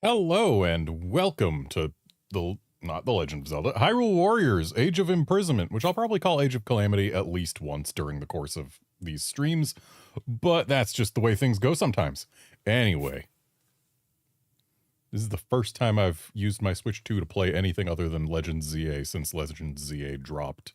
Hello and welcome to not the Legend of Zelda, Hyrule Warriors, Age of Imprisonment, which I'll probably call Age of Calamity at least once during the course of these streams, but that's just the way things go sometimes. Anyway, this is the first time I've used my Switch 2 to play anything other than Legend ZA since Legend ZA dropped.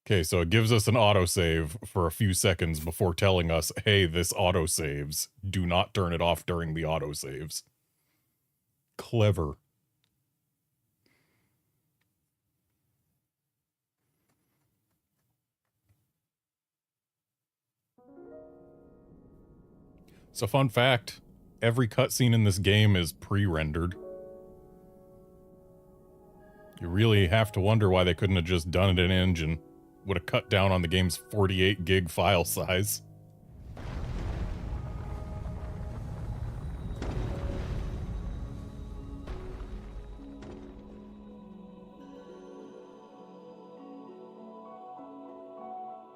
Okay, so it gives us an autosave for a few seconds before telling us, hey, this autosaves. Do not turn it off during the autosaves. Clever. So fun fact, every cutscene in this game is pre-rendered. You really have to wonder why they couldn't have just done it in engine. Would have cut down on the game's 48 gig file size.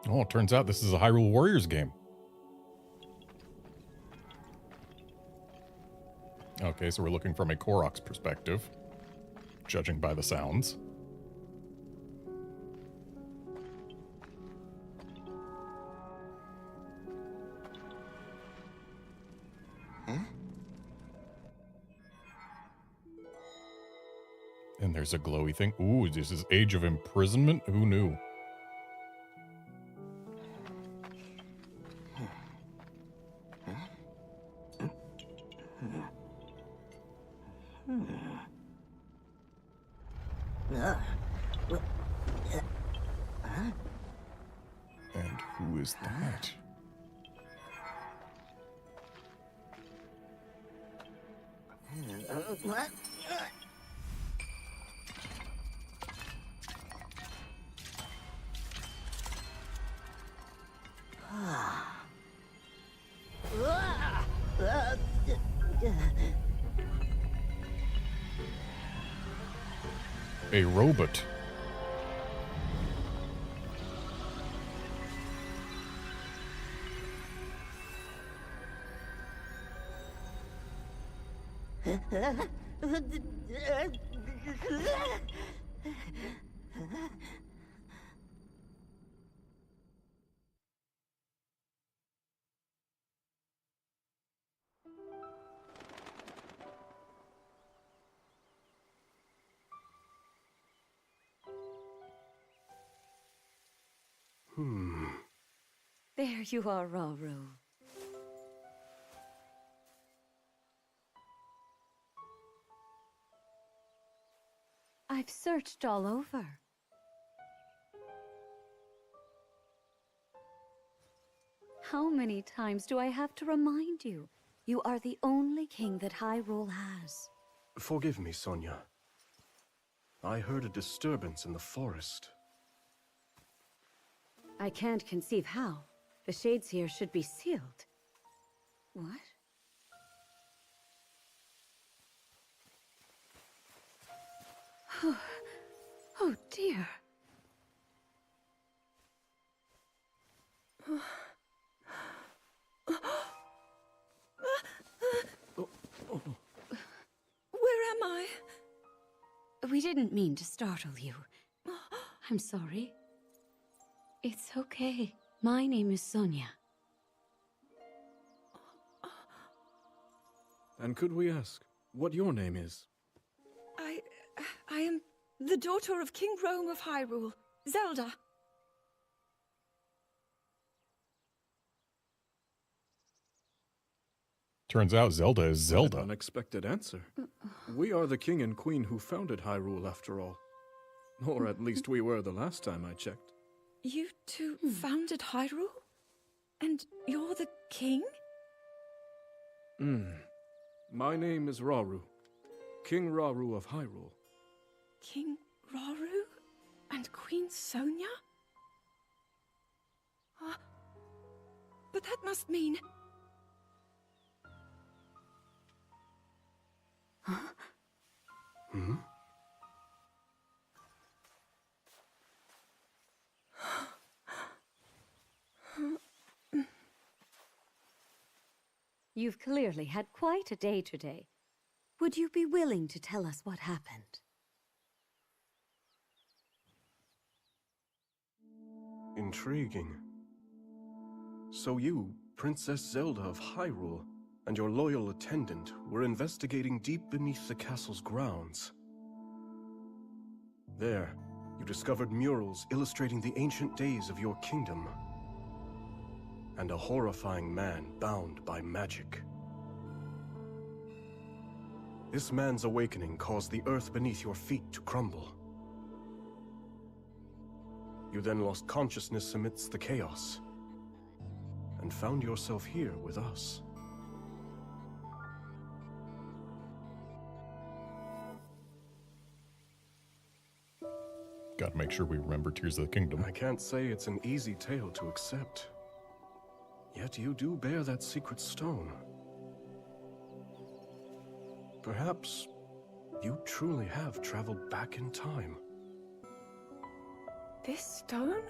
Oh, it turns out this is a Hyrule Warriors game. Okay, so we're looking from a Korok's perspective, judging by the sounds. And there's a glowy thing. Ooh, this is Age of Imprisonment? Who knew? And who is that? What? A robot. There you are, Rauru. I've searched all over. How many times do I have to remind you? You are the only king that Hyrule has. Forgive me, Sonia. I heard a disturbance in the forest. I can't conceive how. The shades here should be sealed. What? Oh dear. Where am I? We didn't mean to startle you. I'm sorry. It's okay. My name is Sonia. And could we ask what your name is? I am the daughter of King Rome of Hyrule, Zelda. Turns out Zelda is Zelda. An unexpected answer. We are the king and queen who founded Hyrule, after all. Or at least we were the last time I checked. You two founded Hyrule? And you're the king? My name is Rauru. King Rauru of Hyrule. King Rauru? And Queen Sonia? But that must mean... You've clearly had quite a day today. Would you be willing to tell us what happened? Intriguing. So you, Princess Zelda of Hyrule, and your loyal attendant were investigating deep beneath the castle's grounds. There, you discovered murals illustrating the ancient days of your kingdom. And a horrifying man bound by magic. This man's awakening caused the earth beneath your feet to crumble. You then lost consciousness amidst the chaos, and found yourself here with us. Gotta make sure we remember Tears of the Kingdom. I can't say it's an easy tale to accept. Yet you do bear that secret stone. Perhaps you truly have traveled back in time. This stone?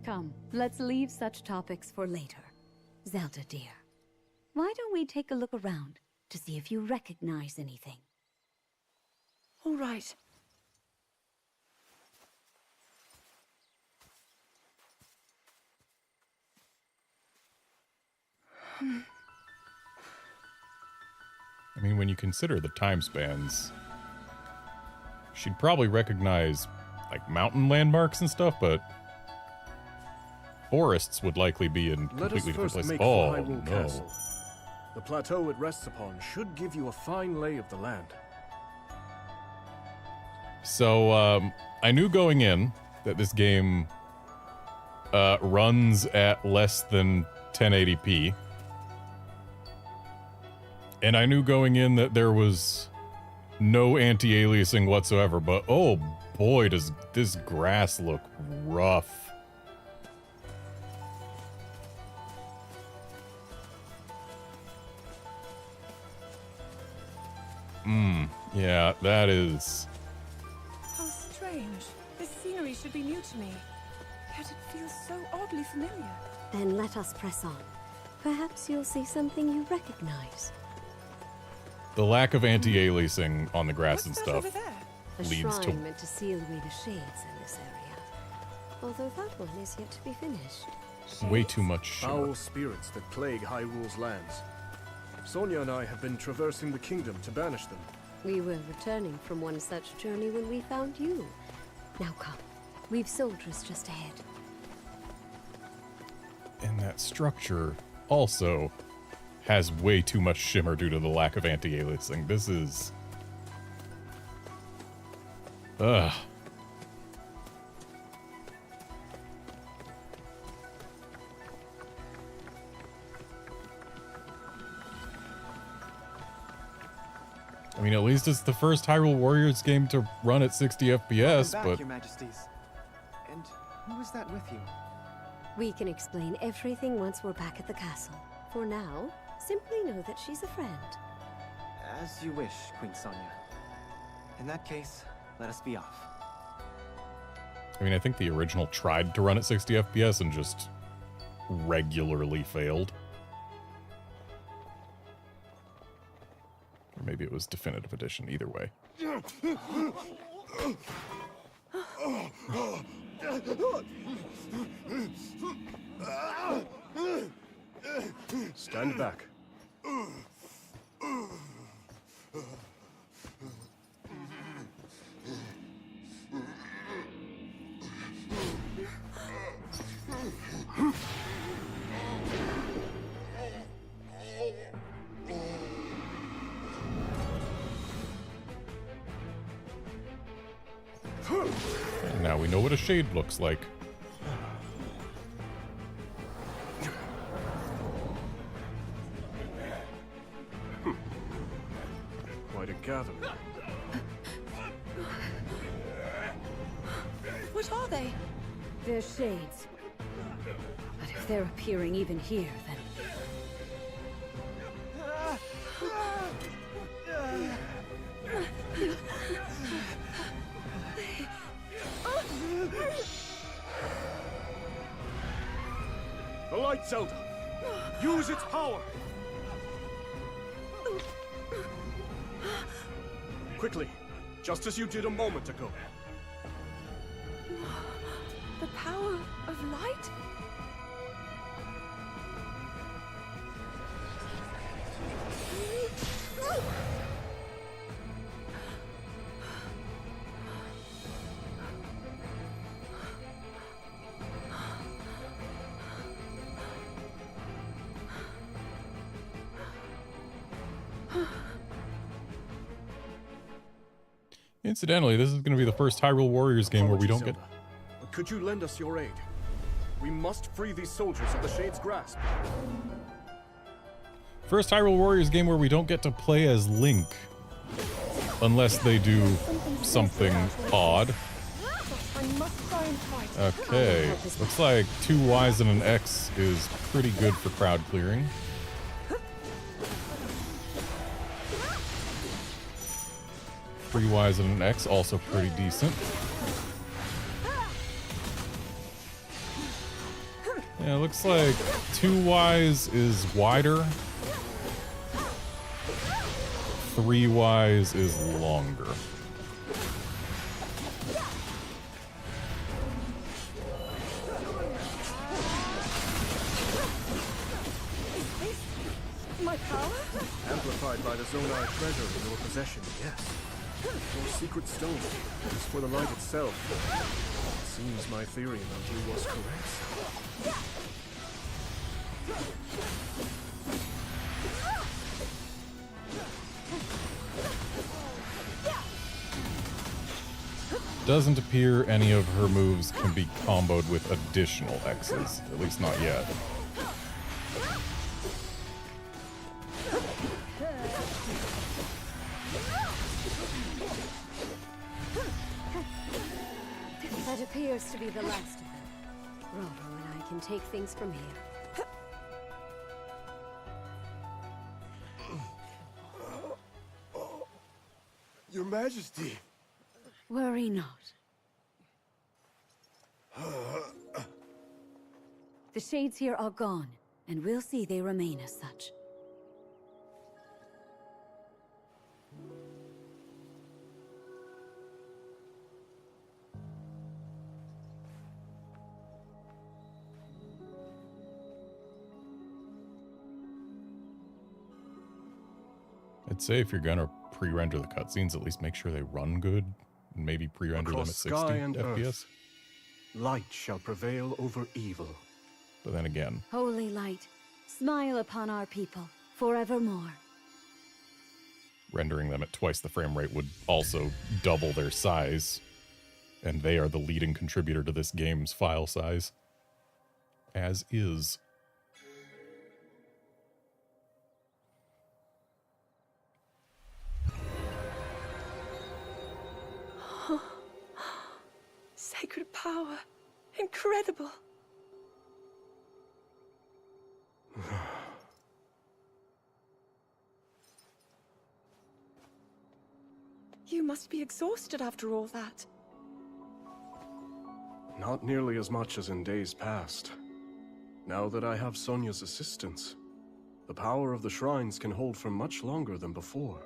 Come, let's leave such topics for later. Zelda, dear, why don't we take a look around to see if you recognize anything? All right. I mean, when you consider the time spans, she'd probably recognize, like, mountain landmarks and stuff, but forests would likely be in completely different places. Oh, Hyrule no. Castle. The plateau it rests upon should give you a fine lay of the land. So, I knew going in that this game runs at less than 1080p. And I knew going in that there was no anti-aliasing whatsoever, but oh boy, does this grass look rough. Yeah, that is... How strange. This scenery should be new to me. Yet it feels so oddly familiar. Then let us press on. Perhaps you'll see something you recognize. The lack of anti-aliasing on the grass and What's that stuff over there? A leads shrine to... meant to seal away the shades in this area. Although that one is yet to be finished. way too much shimmer. Foul spirits that plague Hyrule's lands. Sonia and I have been traversing the kingdom to banish them. We were returning from one such journey when we found you. Now come. We've soldiers just ahead. And that structure also has way too much shimmer due to the lack of anti-aliasing. This is... Ugh. I mean, at least it's the first Hyrule Warriors game to run at 60 FPS, Welcome back, but... Your Majesties. And who is that with you? We can explain everything once we're back at the castle. For now, simply know that she's a friend. As you wish, Queen Sonia. In that case, let us be off. I mean, I think the original tried to run at 60 FPS and just regularly failed. Or maybe it was Definitive Edition, either way. Stand back. And now we know what a shade looks like. Quite a gathering. What are they? They're shades. But if they're appearing even here, then... The light, Zelda! Use its power! Quickly, just as you did a moment ago. The power of light? Incidentally, this is going to be the first Hyrule Warriors game where we don't Apologies, get... Zelda, but could you lend us your aid? We must free these soldiers of the Shade's grasp. First Hyrule Warriors game where we don't get to play as Link. Unless they do something odd. I must find fight. Okay, looks like 2 Ys and an X is pretty good for crowd clearing. Three Ys and an X, also pretty decent. Yeah, it looks like 2 Ys is wider. 3 Ys is longer. My power? Amplified by the Zonai treasure in your possession, yes. Your secret stone is for the light itself. It seems my theory about you was correct. Doesn't appear any of her moves can be comboed with additional X's, at least not yet. That appears to be the last of them. Roro and I can take things from here. Your Majesty! Worry not. The shades here are gone, and we'll see they remain as such. I'd say if you're gonna pre-render the cutscenes, at least make sure they run good, and maybe pre-render them at Across 60 sky and FPS. earth, light shall prevail over evil. But then again, Holy light, smile upon our people forevermore. rendering them at twice the frame rate would also double their size, and they are the leading contributor to this game's file size. As is. Sacred power. Incredible. You must be exhausted after all that. Not nearly as much as in days past. Now that I have Sonia's assistance, the power of the shrines can hold for much longer than before.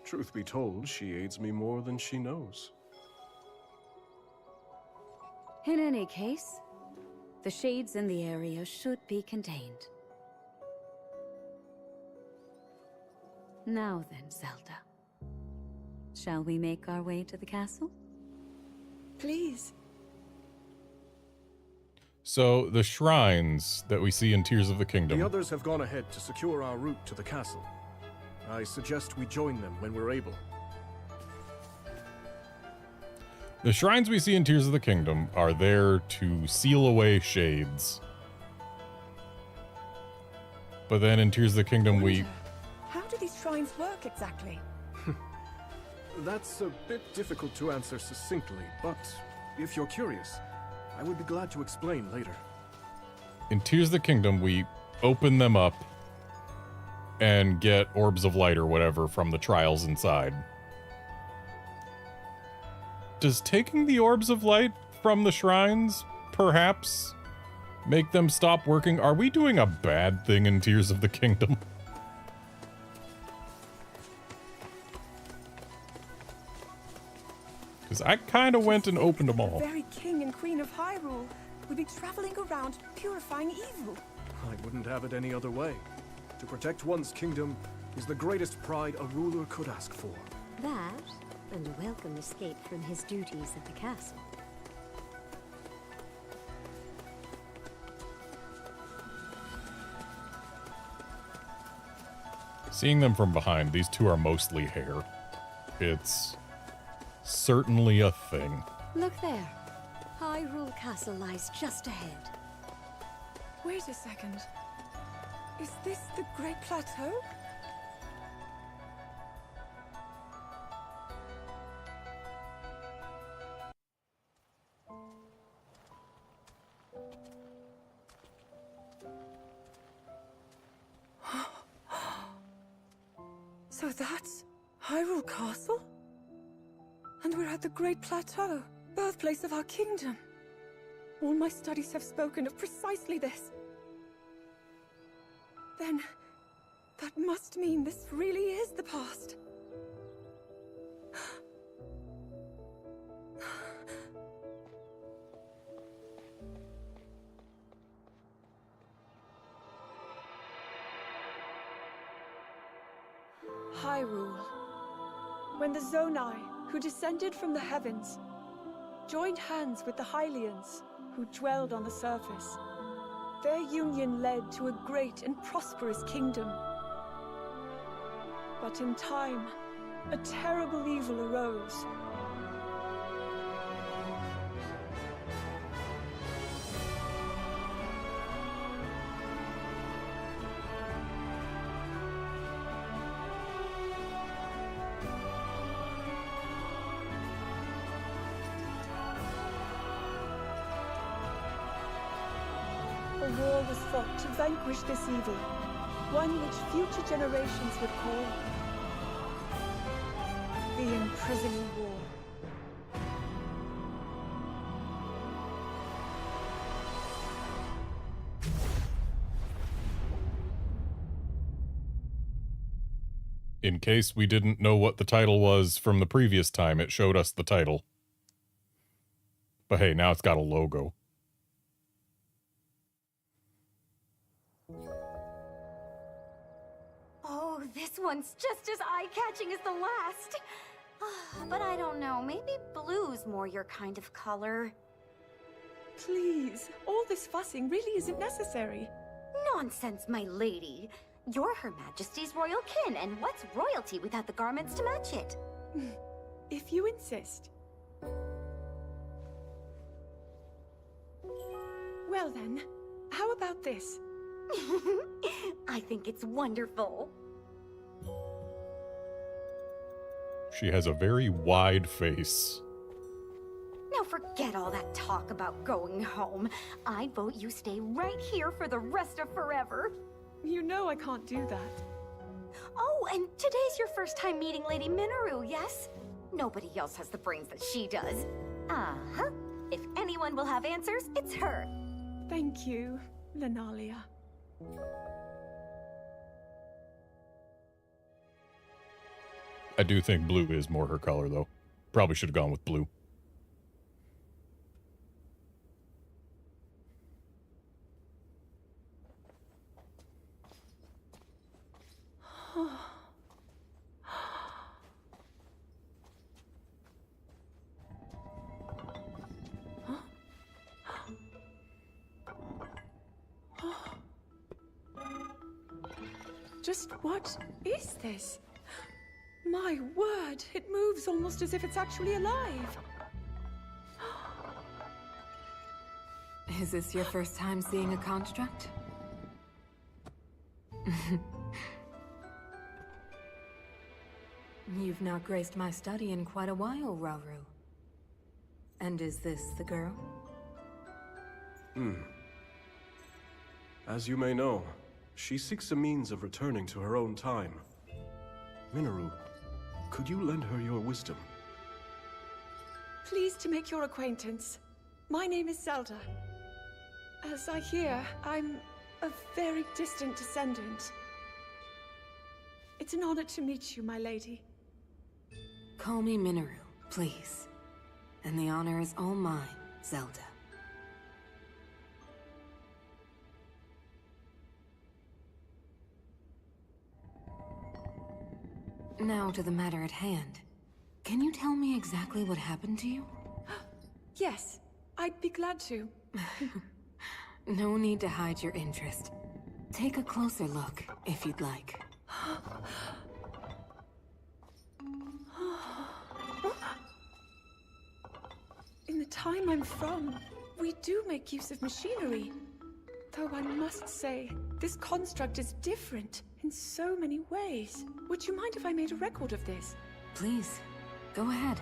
Truth be told, she aids me more than she knows. In any case, the shades in the area should be contained. Now then, Zelda. Shall we make our way to the castle? Please. So, the shrines that we see in Tears of the Kingdom. The others have gone ahead to secure our route to the castle. I suggest we join them when we're able. The shrines we see in Tears of the Kingdom are there to seal away shades. But then in Tears of the Kingdom we... How do these shrines work exactly? That's a bit difficult to answer succinctly, but if you're curious, I would be glad to explain later. In Tears of the Kingdom, we open them up and get orbs of light or whatever from the trials inside. Does taking the orbs of light from the shrines perhaps Make them stop working. Are we doing a bad thing in Tears of the Kingdom? Because I kind of went and opened them all. The very king and queen of Hyrule would be traveling around purifying evil. I wouldn't have it any other way. To protect one's kingdom is the greatest pride a ruler could ask for. That, and a welcome escape from his duties at the castle. Seeing them from behind, these two are mostly hair. It's certainly a thing. Look there. Hyrule Castle lies just ahead. Wait a second. Is this the Great Plateau? So that's Hyrule Castle? And we're at the Great Plateau, birthplace of our kingdom. All my studies have spoken of precisely this. Then, that must mean this really is the past. Hyrule. When the Zonai, who descended from the heavens, joined hands with the Hylians, who dwelled on the surface, their union led to a great and prosperous kingdom. But in time, a terrible evil arose. A war was fought to vanquish this evil, one which future generations would call the Imprisonment War. In case we didn't know what the title was from the previous time, it showed us the title. But hey, now it's got a logo. Oh, this one's just as eye-catching as the last. But I don't know, maybe blue's more your kind of color. Please, all this fussing really isn't necessary. Nonsense, my lady. You're Her Majesty's royal kin, and what's royalty without the garments to match it? If you insist. Well then, how about this? I think it's wonderful. She has a very wide face. Now forget all that talk about going home. I vote you stay right here for the rest of forever. You know I can't do that. Oh, and today's your first time meeting Lady Minoru, yes? Nobody else has the brains that she does. Uh-huh. If anyone will have answers, it's her. Thank you, Lenalia. I do think blue is more her color, though. Probably should have gone with blue. Just what is this? My word, it moves almost as if it's actually alive. Is this your first time seeing a construct? You've not graced my study in quite a while, Rauru. And is this the girl? As you may know, she seeks a means of returning to her own time. Minoru, could you lend her your wisdom? Pleased to make your acquaintance. My name is Zelda. As I hear, I'm a very distant descendant. It's an honor to meet you, my lady. Call me Minoru, please. And the honor is all mine, Zelda. Now to the matter at hand. Can you tell me exactly what happened to you? Yes, I'd be glad to. No need to hide your interest. Take a closer look, if you'd like. In the time I'm from, we do make use of machinery. Though I must say, this construct is different in so many ways. Would you mind if I made a record of this? Please, go ahead.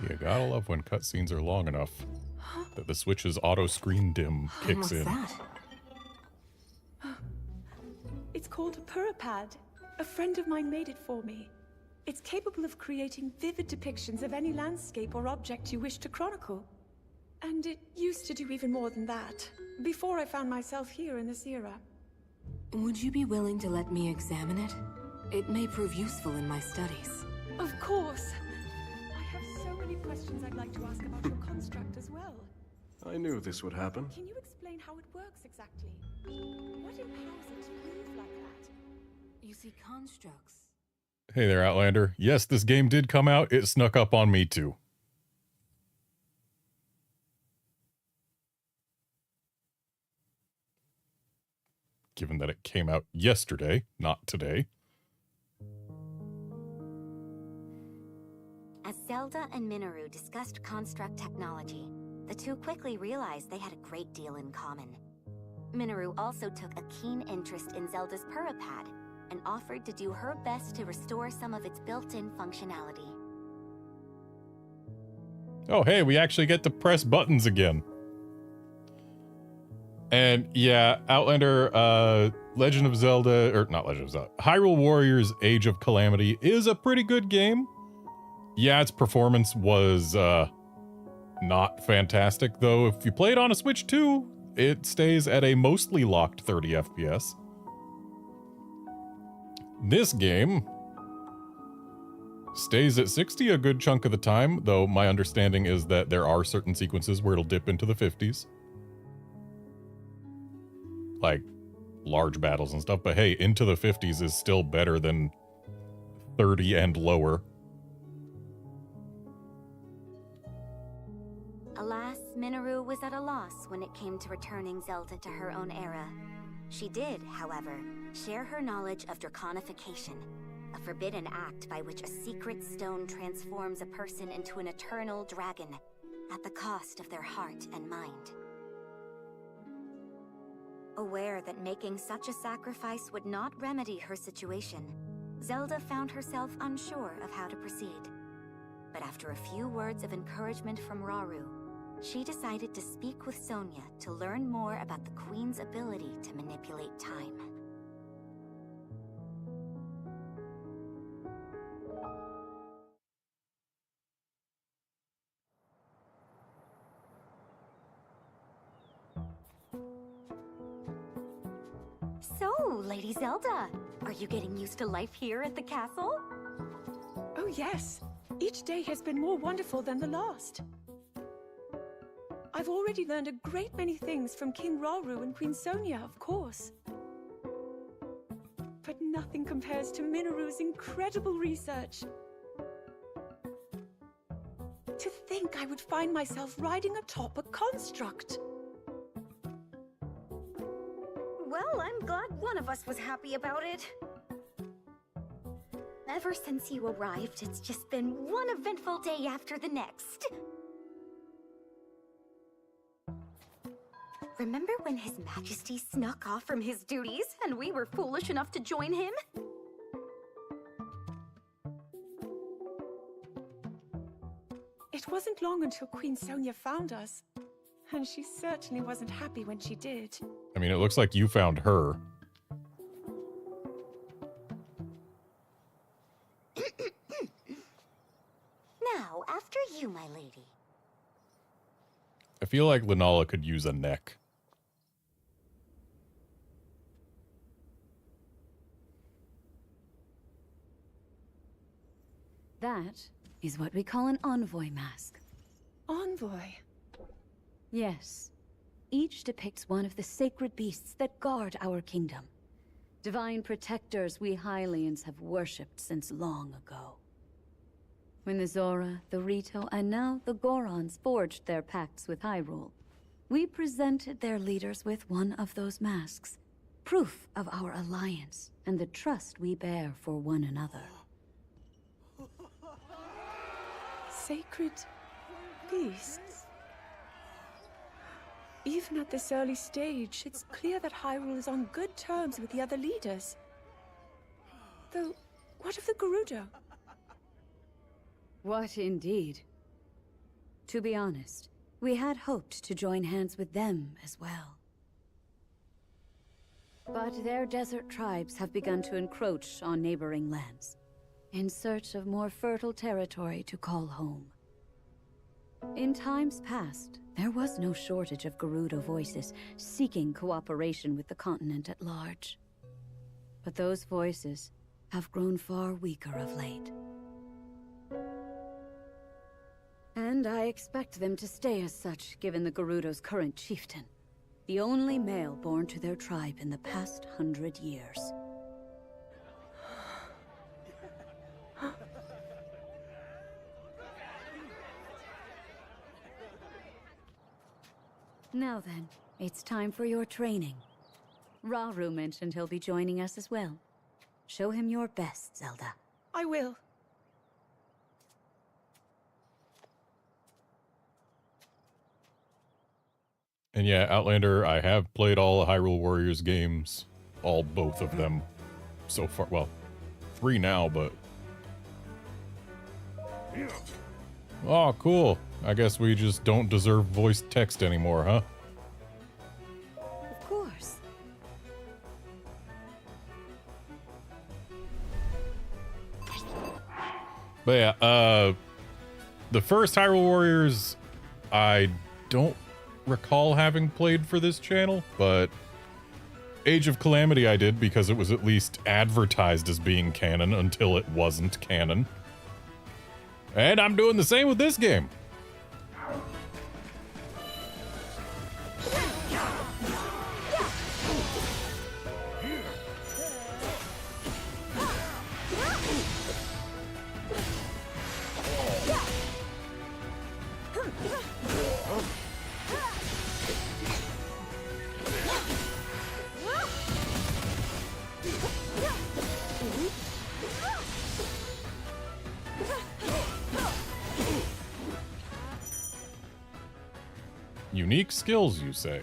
You gotta love when cutscenes are long enough that the Switch's auto screen dim kicks What's in. that? It's called a Purapad. A friend of mine made it for me. It's capable of creating vivid depictions of any landscape or object you wish to chronicle. And it used to do even more than that, before I found myself here in this era. Would you be willing to let me examine it? It may prove useful in my studies. Of course. I have so many questions I'd like to ask about your construct as well. I knew this would happen. Can you explain how it works exactly? What empowers it to move like that? You see, constructs. Hey there, Outlander. Yes, this game did come out. It snuck up on me too. Given that it came out yesterday, not today. As Zelda and Minoru discussed construct technology, the two quickly realized they had a great deal in common. Minoru also took a keen interest in Zelda's Purapad and offered to do her best to restore some of its built-in functionality. Oh, hey, we actually get to press buttons again. And yeah, Outlander, Legend of Zelda, or not Legend of Zelda, Hyrule Warriors Age of Calamity is a pretty good game. Yeah, its performance was not fantastic, though. If you play it on a Switch 2, it stays at a mostly locked 30 FPS. This game stays at 60 a good chunk of the time, though my understanding is that there are certain sequences where it'll dip into the 50s. Like large battles and stuff, but hey, into the 50s is still better than 30 and lower. Alas, Minoru was at a loss when it came to returning Zelda to her own era. She did, however, share her knowledge of draconification, a forbidden act by which a secret stone transforms a person into an eternal dragon, at the cost of their heart and mind. Aware that making such a sacrifice would not remedy her situation, Zelda found herself unsure of how to proceed. But after a few words of encouragement from Rauru, she decided to speak with Sonia to learn more about the Queen's ability to manipulate time. So, Lady Zelda, are you getting used to life here at the castle? Oh yes, each day has been more wonderful than the last. I've already learned a great many things from King Rauru and Queen Sonia, of course. But nothing compares to Minoru's incredible research. To think I would find myself riding atop a construct. Well, I'm glad one of us was happy about it. Ever since you arrived, it's just been one eventful day after the next. Remember when His Majesty snuck off from his duties and we were foolish enough to join him? It wasn't long until Queen Sonia found us. And she certainly wasn't happy when she did. I mean, it looks like you found her. Now, after you, my lady. I feel like Lunala could use a neck. That is what we call an envoy mask. Envoy. Yes. Each depicts one of the sacred beasts that guard our kingdom. Divine protectors we Hylians have worshipped since long ago. When the Zora, the Rito, and now the Gorons forged their pacts with Hyrule, we presented their leaders with one of those masks. Proof of our alliance and the trust we bear for one another. Sacred beasts. Even at this early stage, it's clear that Hyrule is on good terms with the other leaders. Though, what of the Gerudo? What indeed? To be honest, we had hoped to join hands with them as well. But their desert tribes have begun to encroach on neighboring lands, in search of more fertile territory to call home. In times past, there was no shortage of Gerudo voices seeking cooperation with the continent at large. But those voices have grown far weaker of late. And I expect them to stay as such, given the Gerudo's current chieftain, the only male born to their tribe in the past 100 years. Now then, it's time for your training. Rauru mentioned he'll be joining us as well. Show him your best, Zelda. I will. And yeah, Outlander, I have played all the Hyrule Warriors games. Both of them so far. Well, 3 now, but... Oh, cool. I guess we just don't deserve voice text anymore, huh? Of course. But yeah, the first Hyrule Warriors, I don't recall having played for this channel, but Age of Calamity I did because it was at least advertised as being canon until it wasn't canon. And I'm doing the same with this game. Unique skills, you say?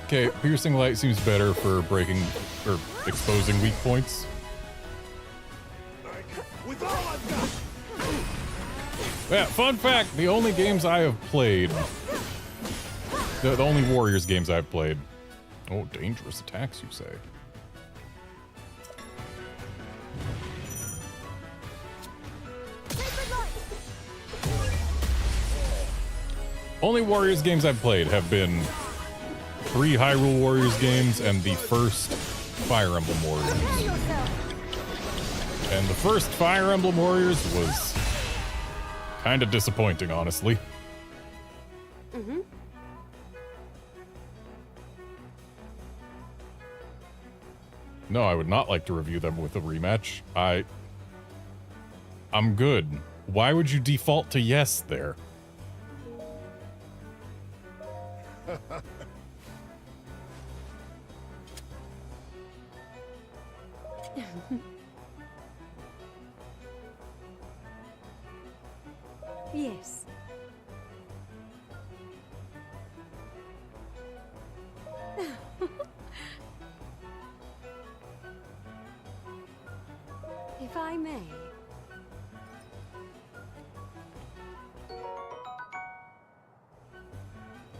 Okay, Piercing Light seems better for breaking or exposing weak points. Yeah, fun fact, the only games I have played, the only Warriors games I've played. Oh, dangerous attacks, you say? Only Warriors games I've played have been 3 Hyrule Warriors games and the first Fire Emblem Warriors. And the first Fire Emblem Warriors was kind of disappointing, honestly. No, I would not like to review them with a rematch. I'm good. Why would you default to yes there? Yes.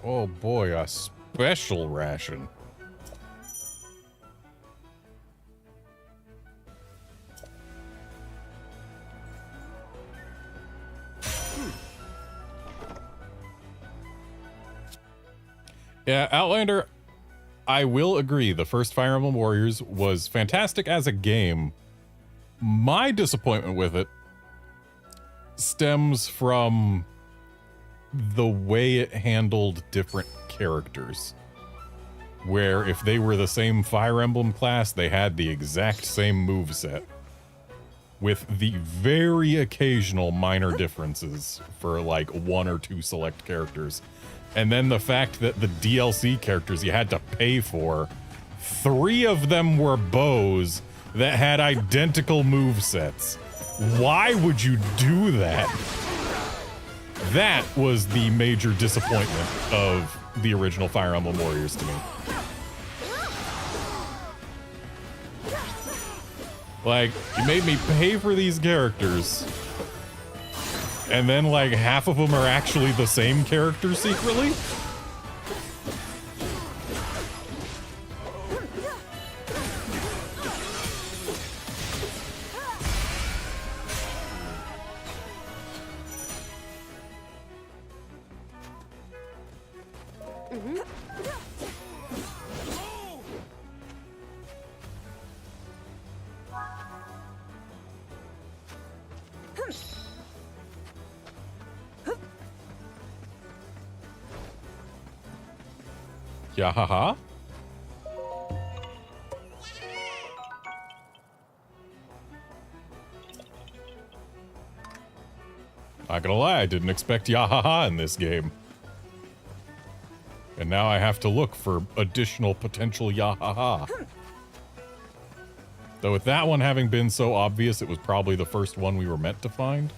Oh boy, a special ration. Yeah, Outlander, I will agree, the first Fire Emblem Warriors was fantastic as a game. My disappointment with it stems from the way it handled different characters. Where if they were the same Fire Emblem class, they had the exact same moveset. With the very occasional minor differences for like 1 or 2 select characters. And then the fact that the DLC characters you had to pay for, 3 of them were bows that had identical movesets. Why would you do that? That was the major disappointment of the original Fire Emblem Warriors to me. Like, you made me pay for these characters, and then like half of them are actually the same character secretly? Yeah, haha. Not gonna lie, I didn't expect Yahaha in this game. And now I have to look for additional potential Yahaha. Though with that one having been so obvious, it was probably the first one we were meant to find.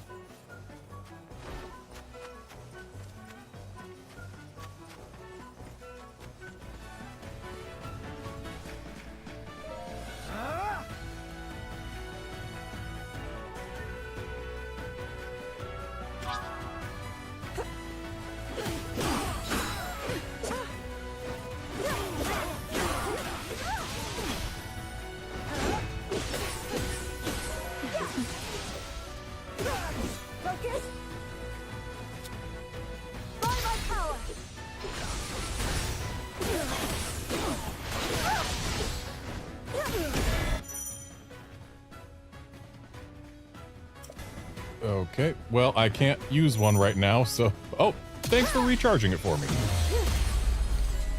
Okay, well, I can't use one right now, so... Oh, thanks for recharging it for me.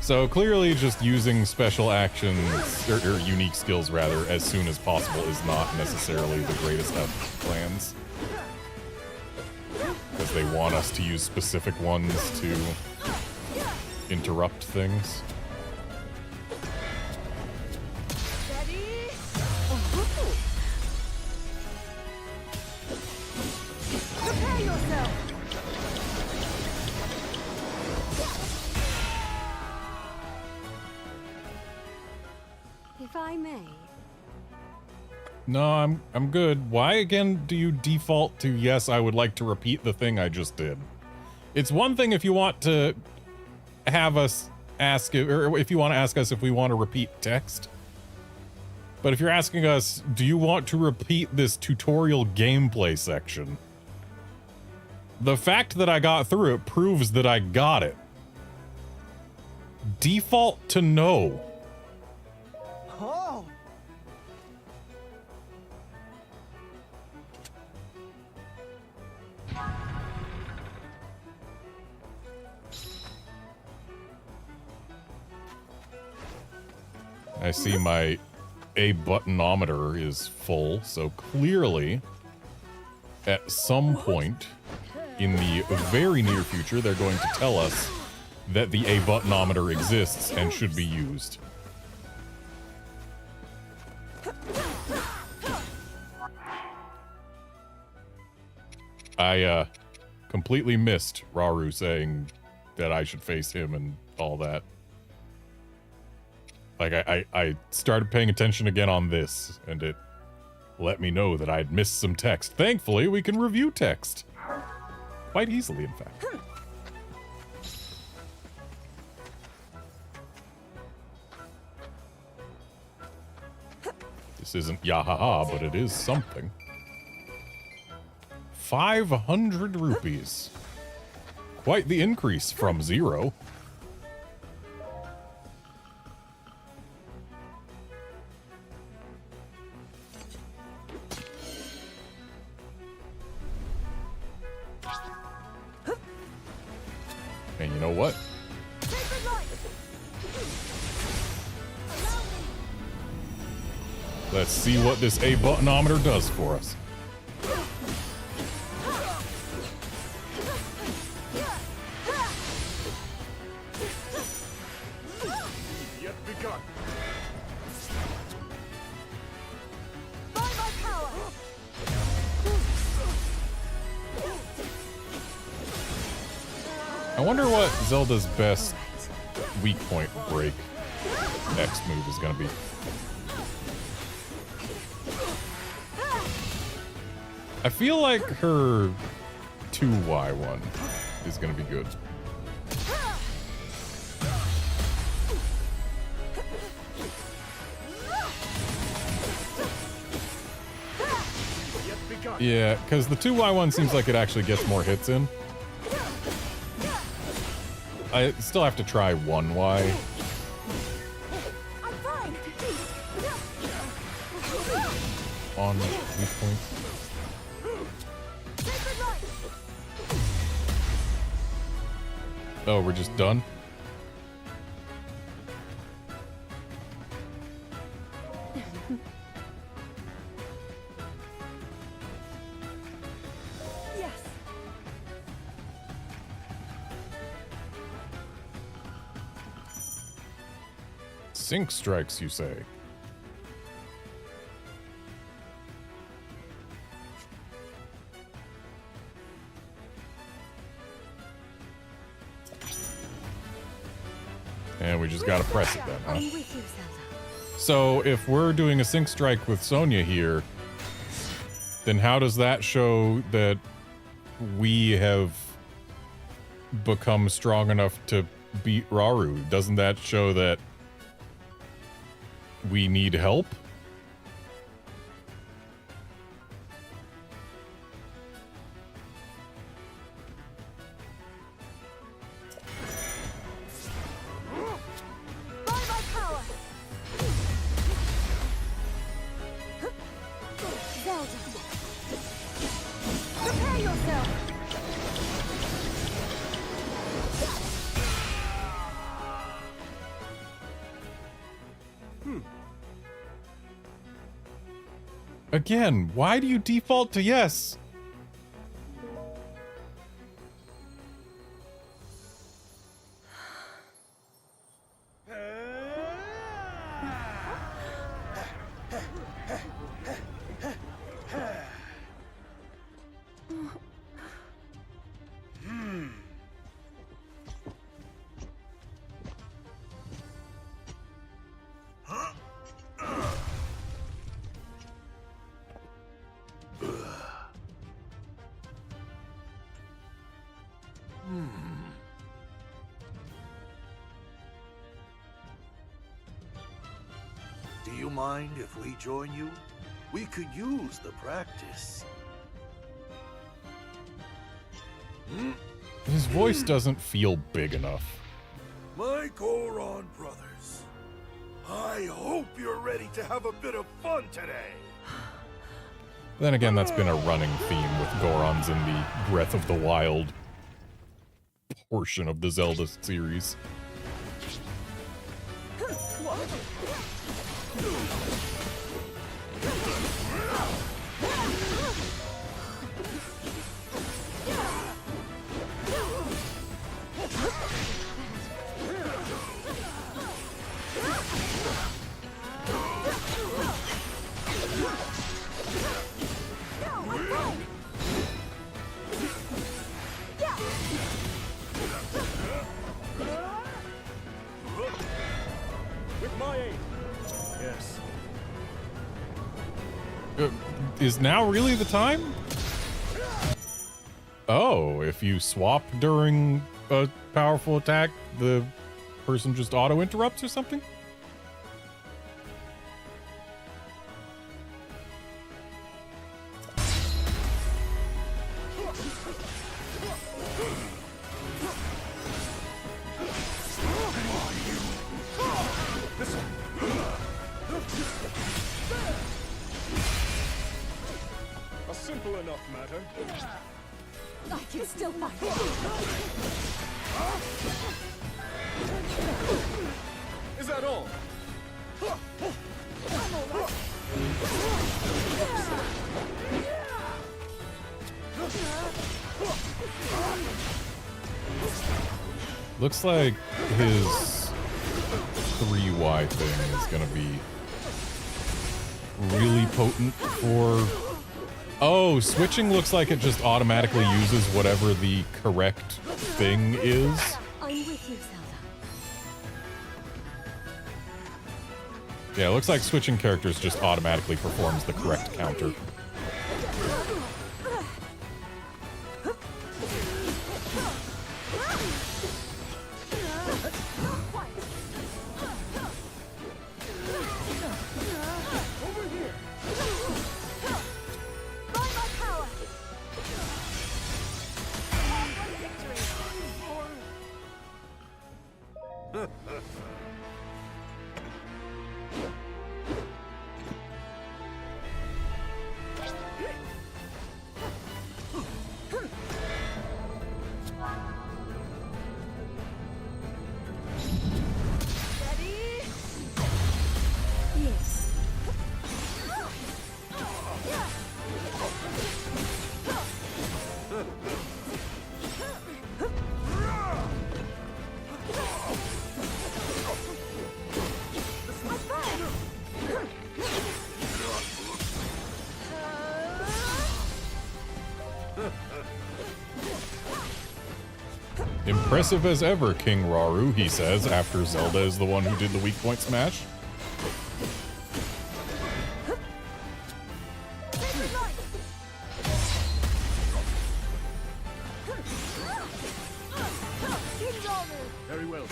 So clearly just using special actions, or unique skills rather, as soon as possible is not necessarily the greatest of plans. Because they want us to use specific ones to interrupt things. If I may. No, I'm good. Why again do you default to yes, I would like to repeat the thing I just did? It's one thing if you want to have us ask, or if you want to ask us if we want to repeat text. But if you're asking us, do you want to repeat this tutorial gameplay section? The fact that I got through it proves that I got it. Default to no. Oh! I see my A buttonometer is full, so clearly at some point in the very near future, they're going to tell us that the A buttonometer exists and should be used. I completely missed Rauru saying that I should face him and all that. Like, I started paying attention again on this, and it let me know that I'd missed some text. Thankfully, we can review text. Quite easily, in fact. This isn't yahaha, but it is something. 500 rupees. Quite the increase from 0. And you know what? Let's see what this A buttonometer does for us. Yet begun. I wonder what Zelda's best weak point break X move is going to be. I feel like her 2Y one is going to be good. Yeah, because the 2Y one seems like it actually gets more hits in. I still have to try 1Y. On weak points. Oh, we're just done? Yes. Sync strikes, you say? And we just gotta press it then, huh? I'm with you, Zelda. So if we're doing a sync strike with Sonya here, then how does that show that we have become strong enough to beat Rauru? Doesn't that show that we need help? Again, why do you default to yes? Do you mind if we join you? We could use the practice. His voice doesn't feel big enough. My Goron brothers, I hope you're ready to have a bit of fun today. Then again, that's been a running theme with Gorons in the Breath of the Wild portion of the Zelda series. Is now really the time? Oh, if you swap during a powerful attack, the person just auto-interrupts or something? A simple enough matter. I can still fight. Is that all? Looks like his 3Y thing is gonna be really potent for... Oh, switching looks like it just automatically uses whatever the correct thing is. I'm with you, Zelda. Yeah, it looks like switching characters just automatically performs the correct counter. Yes. Impressive as ever, King Rauru, he says, after Zelda is the one who did the weak point smash. Very well.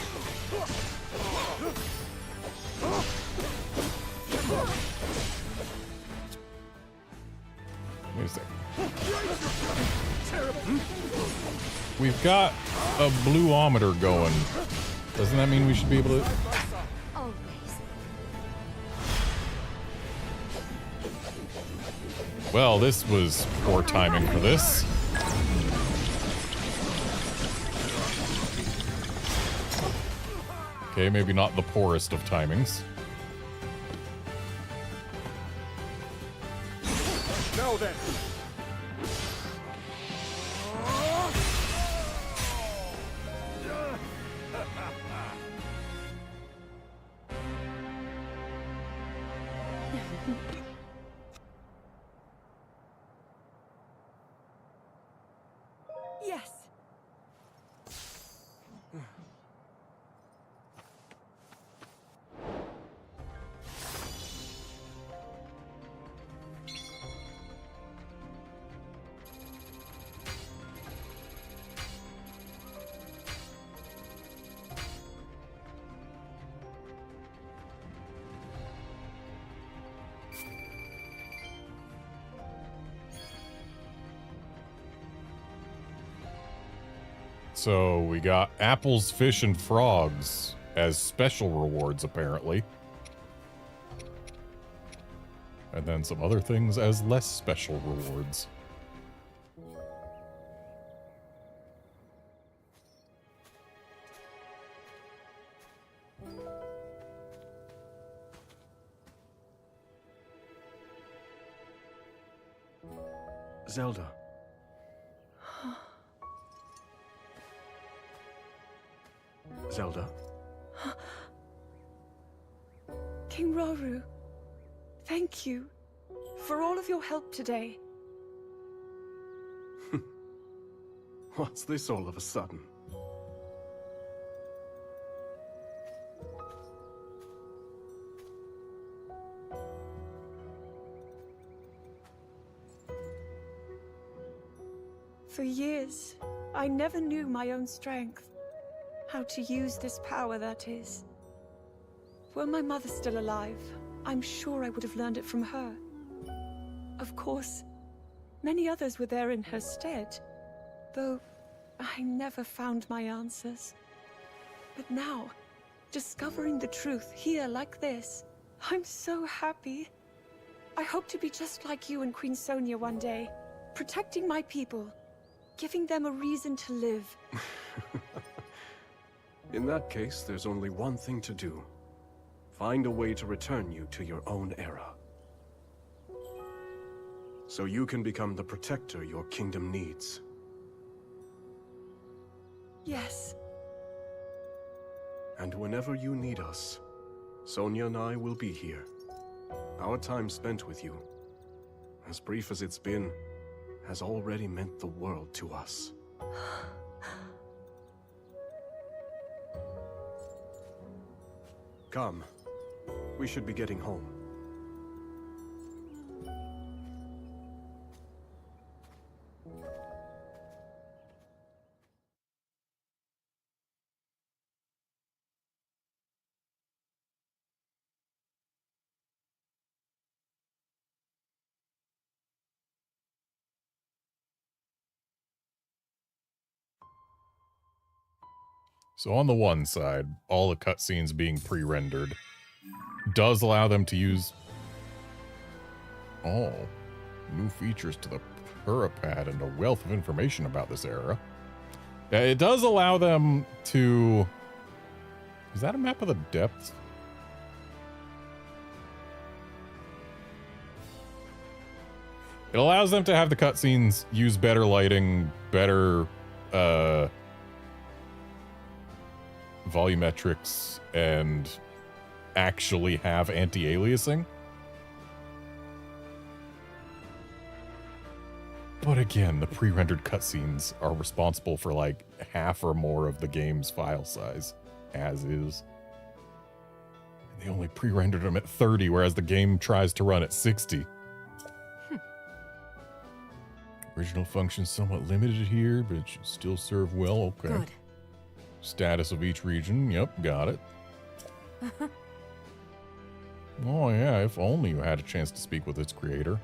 Wait a sec. We've got a bluometer going. Doesn't that mean we should be able to... Always. Well, this was poor timing for this. Okay, maybe not the poorest of timings. Now then. Yes. So we got apples, fish, and frogs as special rewards, apparently. And then some other things as less special rewards. Zelda. Zelda? King Rauru, thank you for all of your help today. What's this all of a sudden? For years, I never knew my own strength. How to use this power, that is. Were my mother still alive, I'm sure I would have learned it from her. Of course, many others were there in her stead, Though I never found my answers. But now, discovering the truth here like this, I'm so happy. I hope to be just like you and Queen Sonia one day, protecting my people, giving them a reason to live. In that case, there's only one thing to do. Find a way to return you to your own era. So you can become the protector your kingdom needs. Yes. And whenever you need us, Sonia and I will be here. Our time spent with you, as brief as it's been, has already meant the world to us. Come. We should be getting home. So on the one side, all the cutscenes being pre-rendered does allow them to use new features to the Purapad and a wealth of information about this era. It does allow them to... Is that a map of the depths? It allows them to have the cutscenes use better lighting, better volumetrics, and actually have anti-aliasing. But again, the pre-rendered cutscenes are responsible for like half or more of the game's file size, as is. And they only pre-rendered them at 30, whereas the game tries to run at 60. Original function's somewhat limited here, but it should still serve well. Okay. Good. Status of each region. Yep, got it. Oh yeah, if only you had a chance to speak with its creator.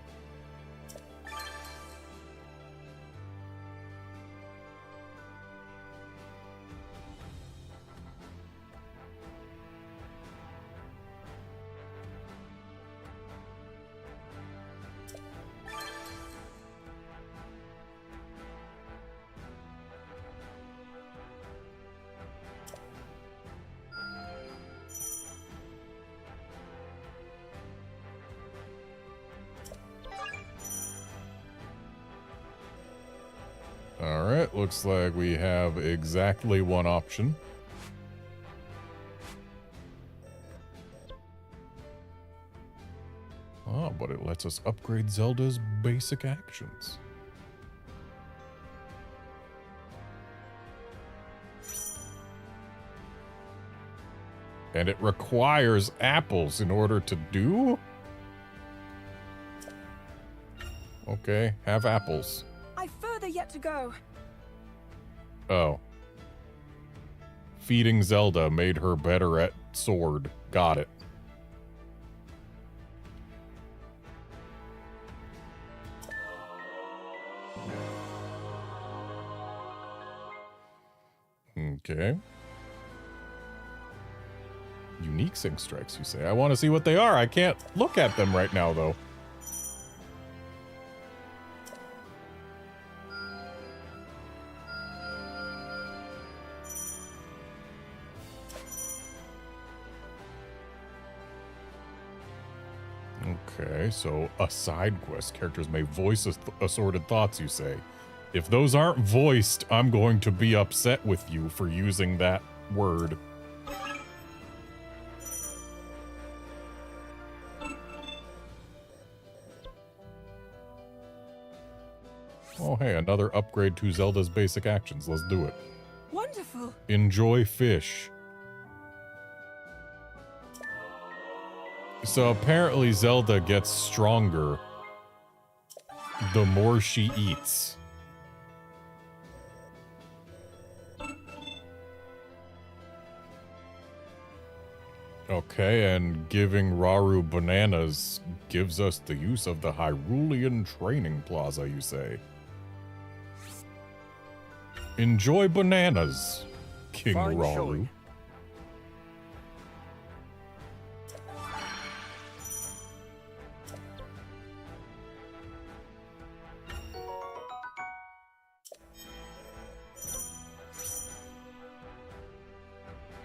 Alright, looks like we have exactly one option. Oh, but it lets us upgrade Zelda's basic actions. And it requires apples in order to do? Okay, have apples. I've further yet to go. Oh. Feeding Zelda made her better at sword. Got it. Okay. Unique sync strikes, you say? I want to see what they are. I can't look at them right now, though. Okay, so a side quest. Characters may voice assorted thoughts, you say. If those aren't voiced, I'm going to be upset with you for using that word. Oh, hey, another upgrade to Zelda's basic actions. Let's do it. Wonderful. Enjoy fish. So apparently Zelda gets stronger the more she eats. Okay, and giving Rauru bananas gives us the use of the Hyrulean Training Plaza, you say? Enjoy bananas, King Fine Rauru. showing.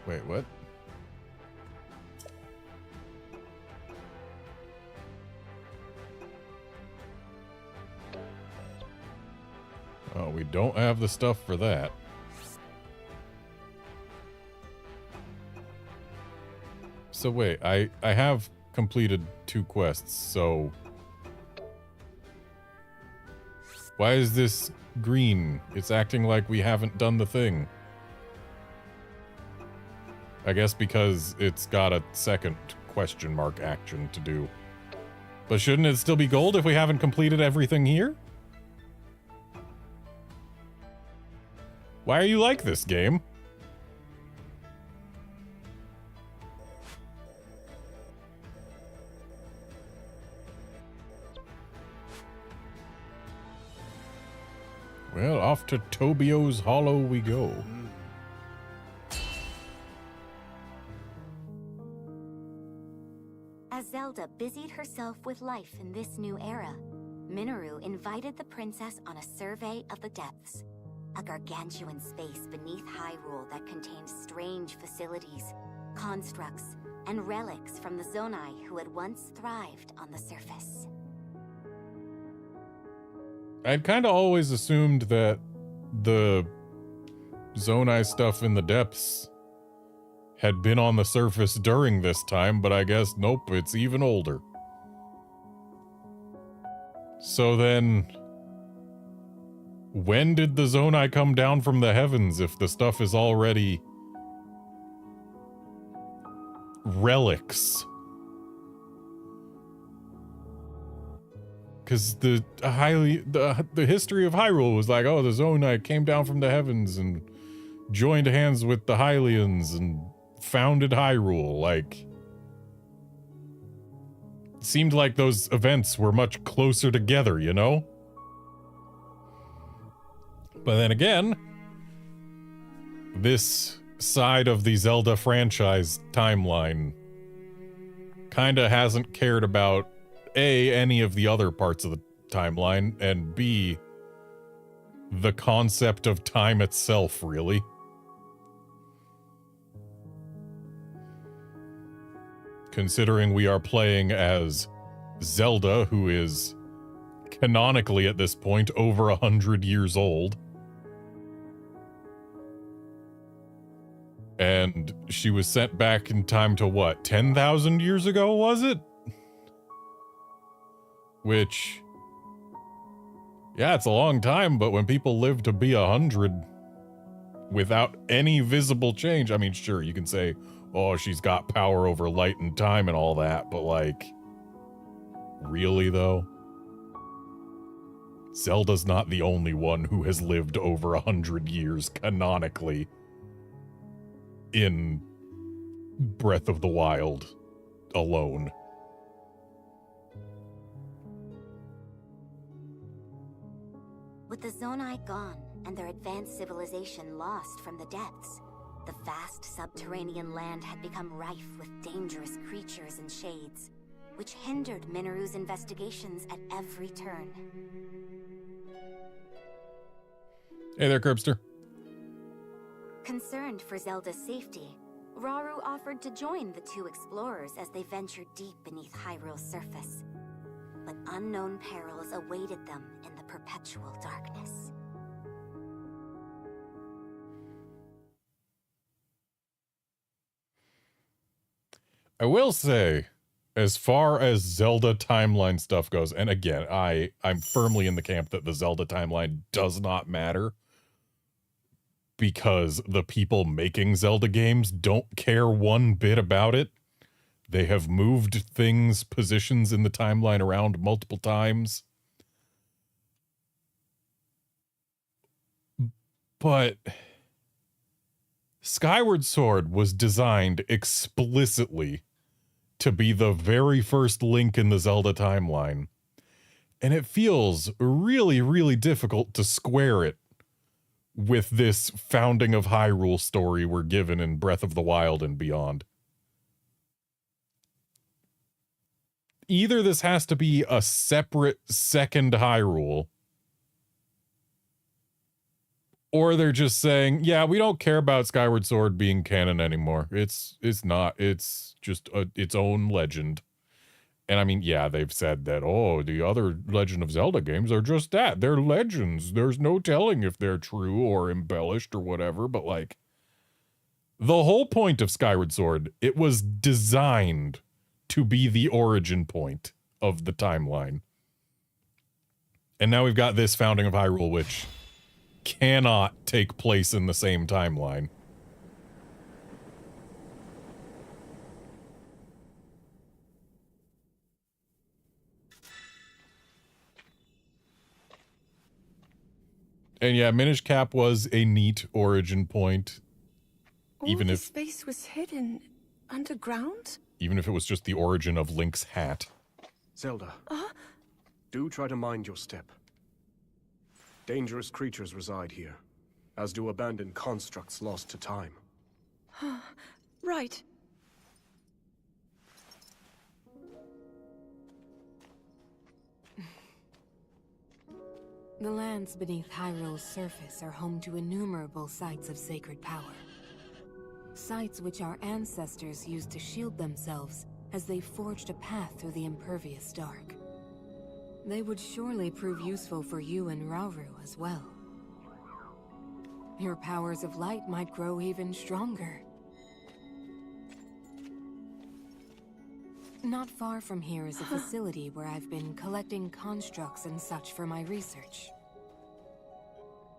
Wait, what? Oh, we don't have the stuff for that. So wait, I have completed 2 quests, so... Why is this green? It's acting like we haven't done the thing. I guess because it's got a second question mark action to do. But shouldn't it still be gold if we haven't completed everything here? Why are you like this, game? Well, off to Tobio's Hollow we go. As Zelda busied herself with life in this new era, Minoru invited the princess on a survey of the depths. A gargantuan space beneath Hyrule that contained strange facilities, constructs, and relics from the Zonai who had once thrived on the surface. I'd kind of always assumed that the Zonai stuff in the depths had been on the surface during this time, but I guess nope, it's even older. So then... when did the Zonai come down from the heavens if the stuff is already... relics? Because the history of Hyrule was like, oh, the Zonai came down from the heavens and joined hands with the Hylians and founded Hyrule. Like, it seemed like those events were much closer together, you know? But then again, this side of the Zelda franchise timeline kinda hasn't cared about A, any of the other parts of the timeline, and B, the concept of time itself, really. Considering we are playing as Zelda, who is canonically at this point over 100 years old. And she was sent back in time to what, 10,000 years ago, was it? Which, yeah, it's a long time, but when people live to be 100 without any visible change, I mean, sure, you can say, oh, she's got power over light and time and all that, but like, really though? Zelda's not the only one who has lived over 100 years canonically in Breath of the Wild alone. With the Zonai gone and their advanced civilization lost from the depths, the vast subterranean land had become rife with dangerous creatures and shades, which hindered Minoru's investigations at every turn. Hey there, Curbster. Concerned for Zelda's safety, Rauru offered to join the two explorers as they ventured deep beneath Hyrule's surface. But unknown perils awaited them in the perpetual darkness. I will say, as far as Zelda timeline stuff goes, and again, I'm firmly in the camp that the Zelda timeline does not matter, because the people making Zelda games don't care one bit about it. They have moved things, positions in the timeline around multiple times. But Skyward Sword was designed explicitly to be the very first link in the Zelda timeline. And it feels really, really difficult to square it with this founding of Hyrule story we're given in Breath of the Wild and beyond. Either this has to be a separate second Hyrule, or they're just saying, yeah, we don't care about Skyward Sword being canon anymore. It's not. It's just its own legend. And I mean, yeah, they've said that, oh, the other Legend of Zelda games are just that. They're legends. There's no telling if they're true or embellished or whatever. But like, the whole point of Skyward Sword, it was designed to be the origin point of the timeline. And now we've got this founding of Hyrule, which cannot take place in the same timeline. And yeah, Minish Cap was a neat origin point. Even if space was hidden underground? Even if it was just the origin of Link's hat. Zelda, do try to mind your step. Dangerous creatures reside here, as do abandoned constructs lost to time. Right. The lands beneath Hyrule's surface are home to innumerable sites of sacred power. Sites which our ancestors used to shield themselves as they forged a path through the impervious dark. They would surely prove useful for you and Rauru as well. Your powers of light might grow even stronger. Not far from here is a facility where I've been collecting constructs and such for my research.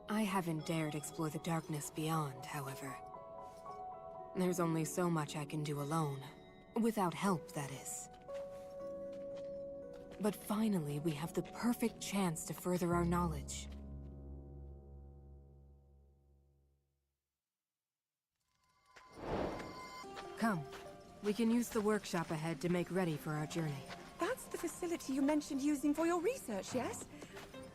I haven't dared explore the darkness beyond, however. There's only so much I can do alone. Without help, that is. But finally, we have the perfect chance to further our knowledge. Come. We can use the workshop ahead to make ready for our journey. That's the facility you mentioned using for your research, yes?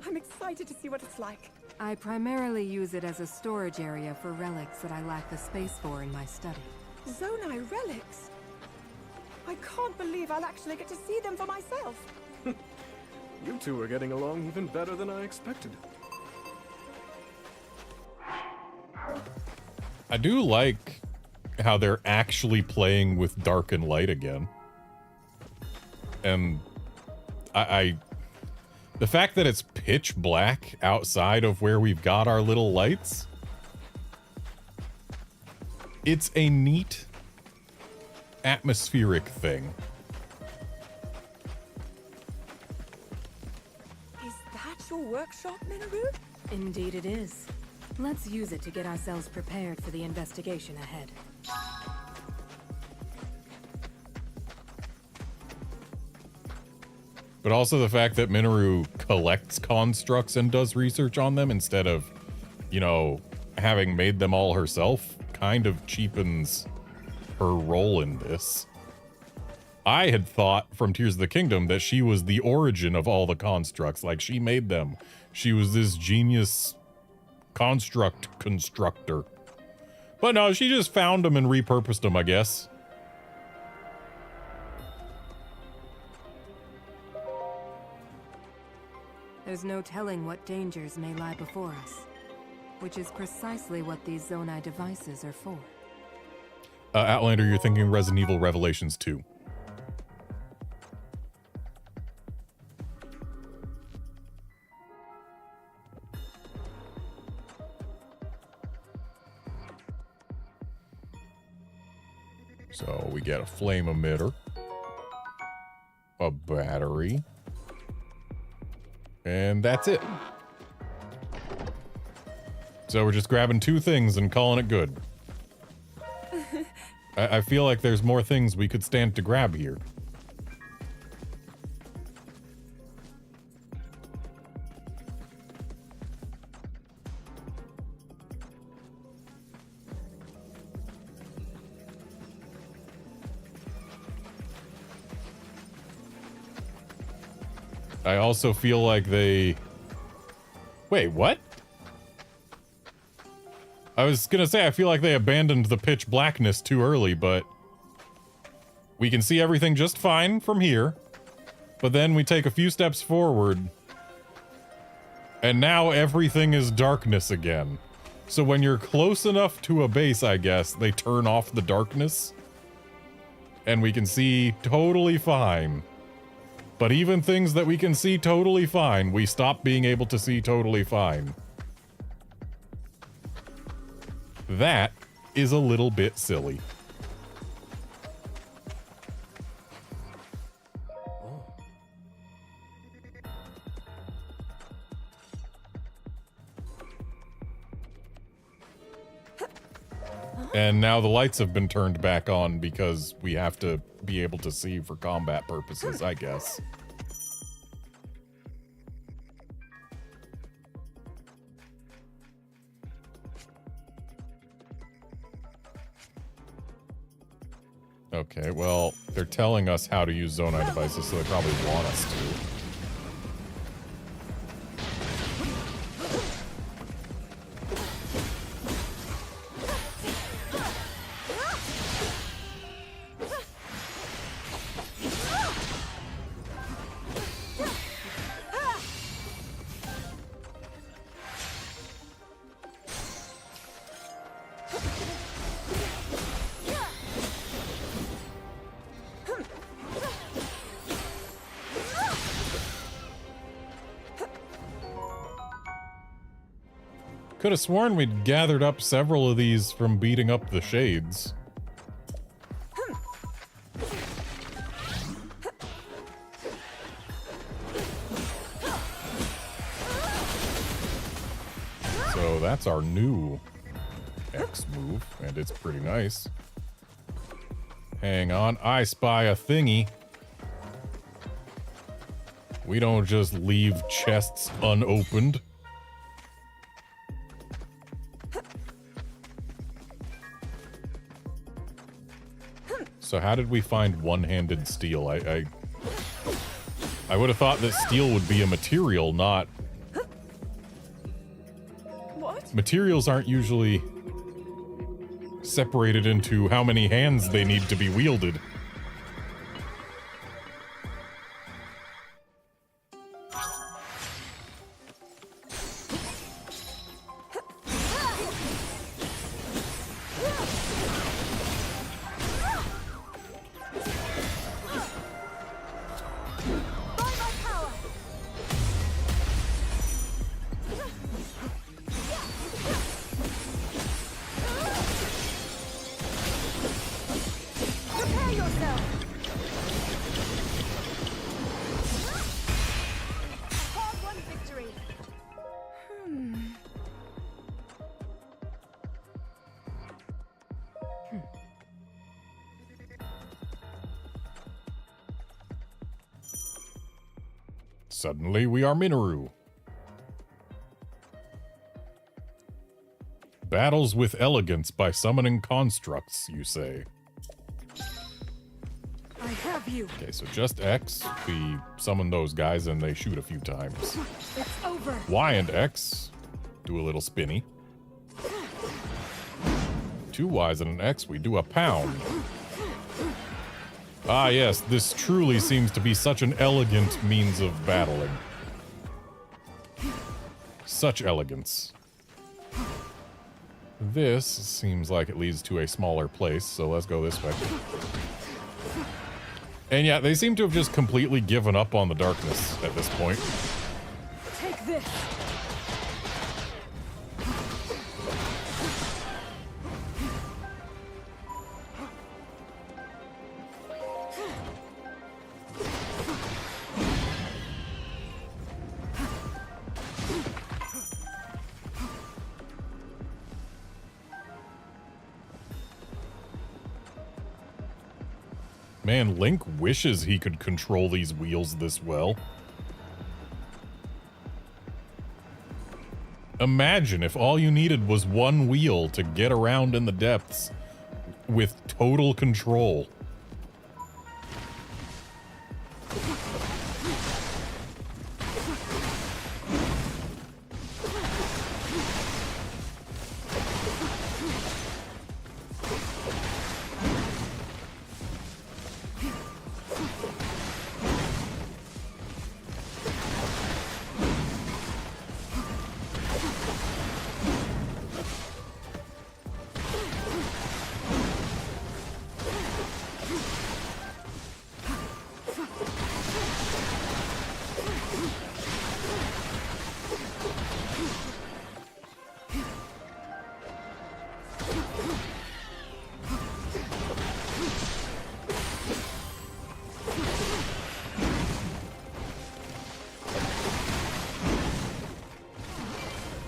I'm excited to see what it's like. I primarily use it as a storage area for relics that I lack the space for in my study. Zonai relics? I can't believe I'll actually get to see them for myself. You two are getting along even better than I expected. I do like how they're actually playing with dark and light again. And the fact that it's pitch black outside of where we've got our little lights, it's a neat atmospheric thing. Is that your workshop, Minoru? Indeed it is. Let's use it to get ourselves prepared for the investigation ahead. But also the fact that Minoru collects constructs and does research on them instead of, you know, having made them all herself kind of cheapens her role in this. I had thought from Tears of the Kingdom that she was the origin of all the constructs, like she made them. She was this genius constructor. But no, she just found them and repurposed them, I guess. There's no telling what dangers may lie before us, which is precisely what these Zonai devices are for. Outlander, you're thinking Resident Evil Revelations 2. So we get a flame emitter, a battery, and that's it. So we're just grabbing two things and calling it good. I feel like there's more things we could stand to grab here. I also feel like they... Wait, what? I was gonna say, I feel like they abandoned the pitch blackness too early, but we can see everything just fine from here. But then we take a few steps forward, and now everything is darkness again. So when you're close enough to a base, I guess, they turn off the darkness, and we can see totally fine. But even things that we can see totally fine, we stop being able to see totally fine. That is a little bit silly. And now the lights have been turned back on because we have to be able to see for combat purposes, I guess. Okay, well, they're telling us how to use Zonai devices, so they probably want us to. Could have sworn we'd gathered up several of these from beating up the shades. So that's our new X move, and it's pretty nice. Hang on, I spy a thingy. We don't just leave chests unopened. So how did we find one-handed steel? I would have thought that steel would be a material, not... What? Materials aren't usually separated into how many hands they need to be wielded. Suddenly, we are Minoru. Battles with elegance by summoning constructs, you say. I have you. Okay, so just X, we summon those guys and they shoot a few times. It's over. Y and X, do a little spinny. 2 Ys and an X, we do a pound. Ah yes, this truly seems to be such an elegant means of battling. Such elegance. This seems like it leads to a smaller place, so let's go this way. And yeah, they seem to have just completely given up on the darkness at this point. Take this. Man, Link wishes he could control these wheels this well. Imagine if all you needed was one wheel to get around in the depths with total control.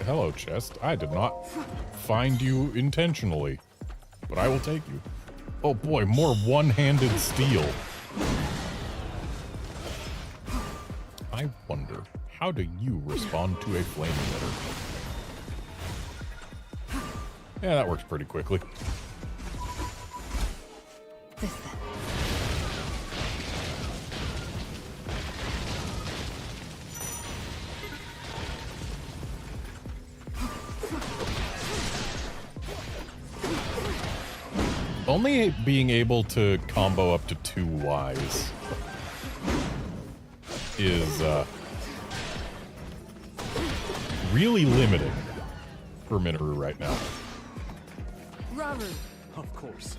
Hello, chest. I did not find you intentionally, but I will take you. Oh boy, more one-handed steel. I wonder, how do you respond to a flame emitter? Yeah, that works pretty quickly. This then. Only being able to combo up to 2 Ys is really limiting for Minoru right now. Raru. Of course.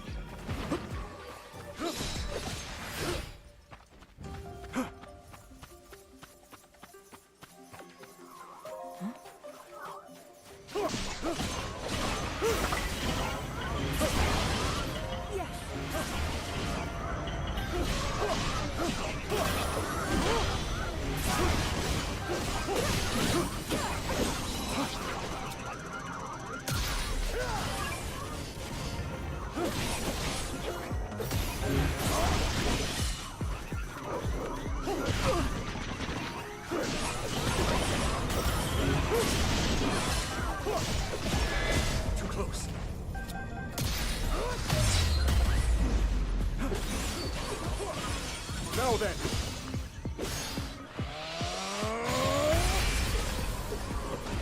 Too close. Now then.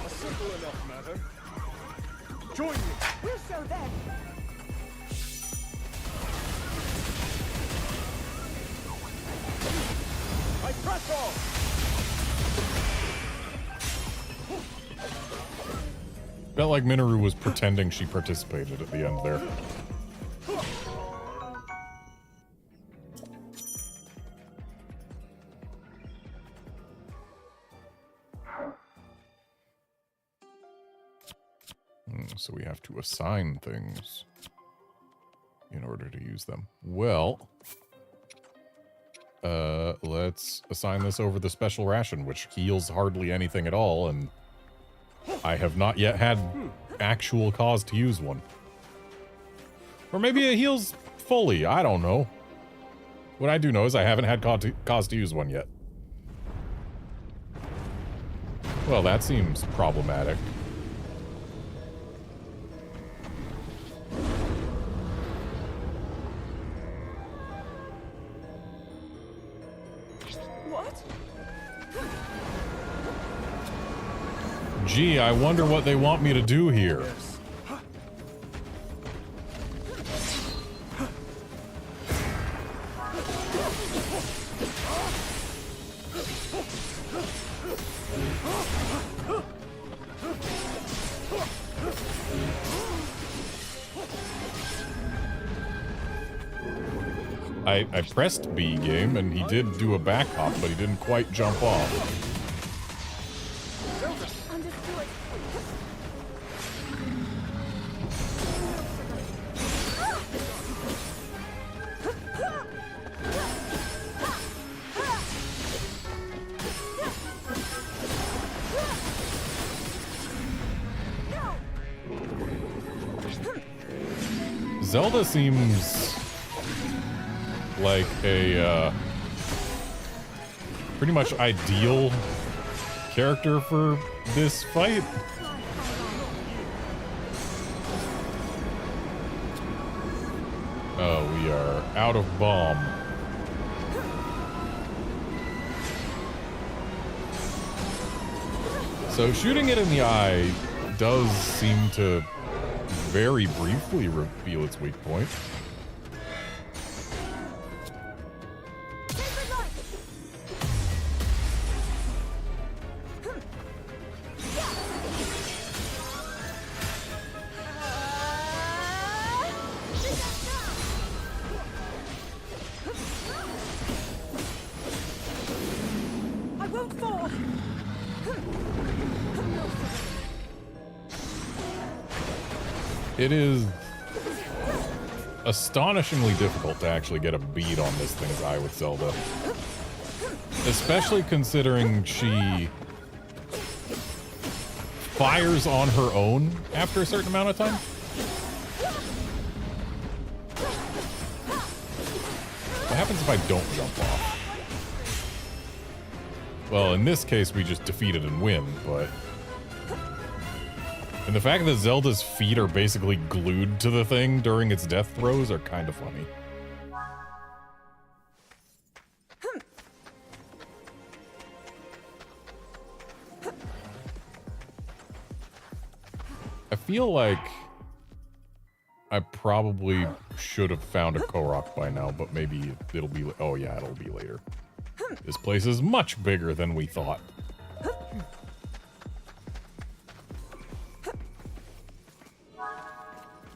A simple enough matter. Join me. We'll show them. I press on. Felt like Minoru was pretending she participated at the end there. So we have to assign things in order to use them. Well, let's assign this over the special ration, which heals hardly anything at all, and I have not yet had actual cause to use one. Or maybe it heals fully, I don't know. What I do know is I haven't had cause to use one yet. Well, that seems problematic. What? Gee, I wonder what they want me to do here. I pressed B game and he did do a back hop, but he didn't quite jump off. Understood. Zelda seems like a pretty much ideal character for this fight. Oh, we are out of bomb. So shooting it in the eye does seem to very briefly reveal its weak point. I won't fall. It is astonishingly difficult to actually get a bead on this thing's eye with Zelda. Especially considering she fires on her own after a certain amount of time. What happens if I don't jump off? Well, in this case, we just defeat it and win, but... And the fact that Zelda's feet are basically glued to the thing during its death throes are kind of funny. I feel like I probably should have found a Korok by now, but maybe it'll be... Oh yeah, it'll be later. This place is much bigger than we thought.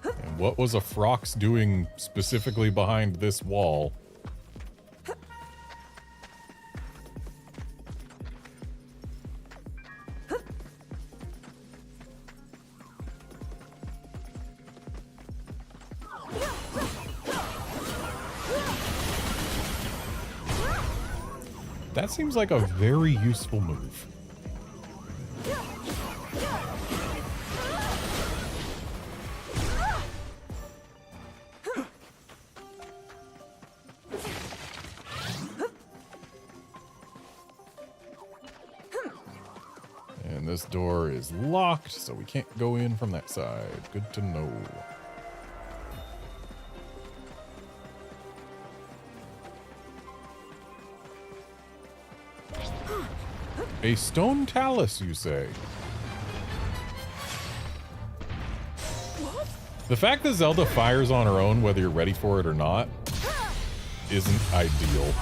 And what was a Frox doing specifically behind this wall? That seems like a very useful move. And this door is locked, so we can't go in from that side. Good to know. A stone talus, you say? What? The fact that Zelda fires on her own, whether you're ready for it or not, isn't ideal.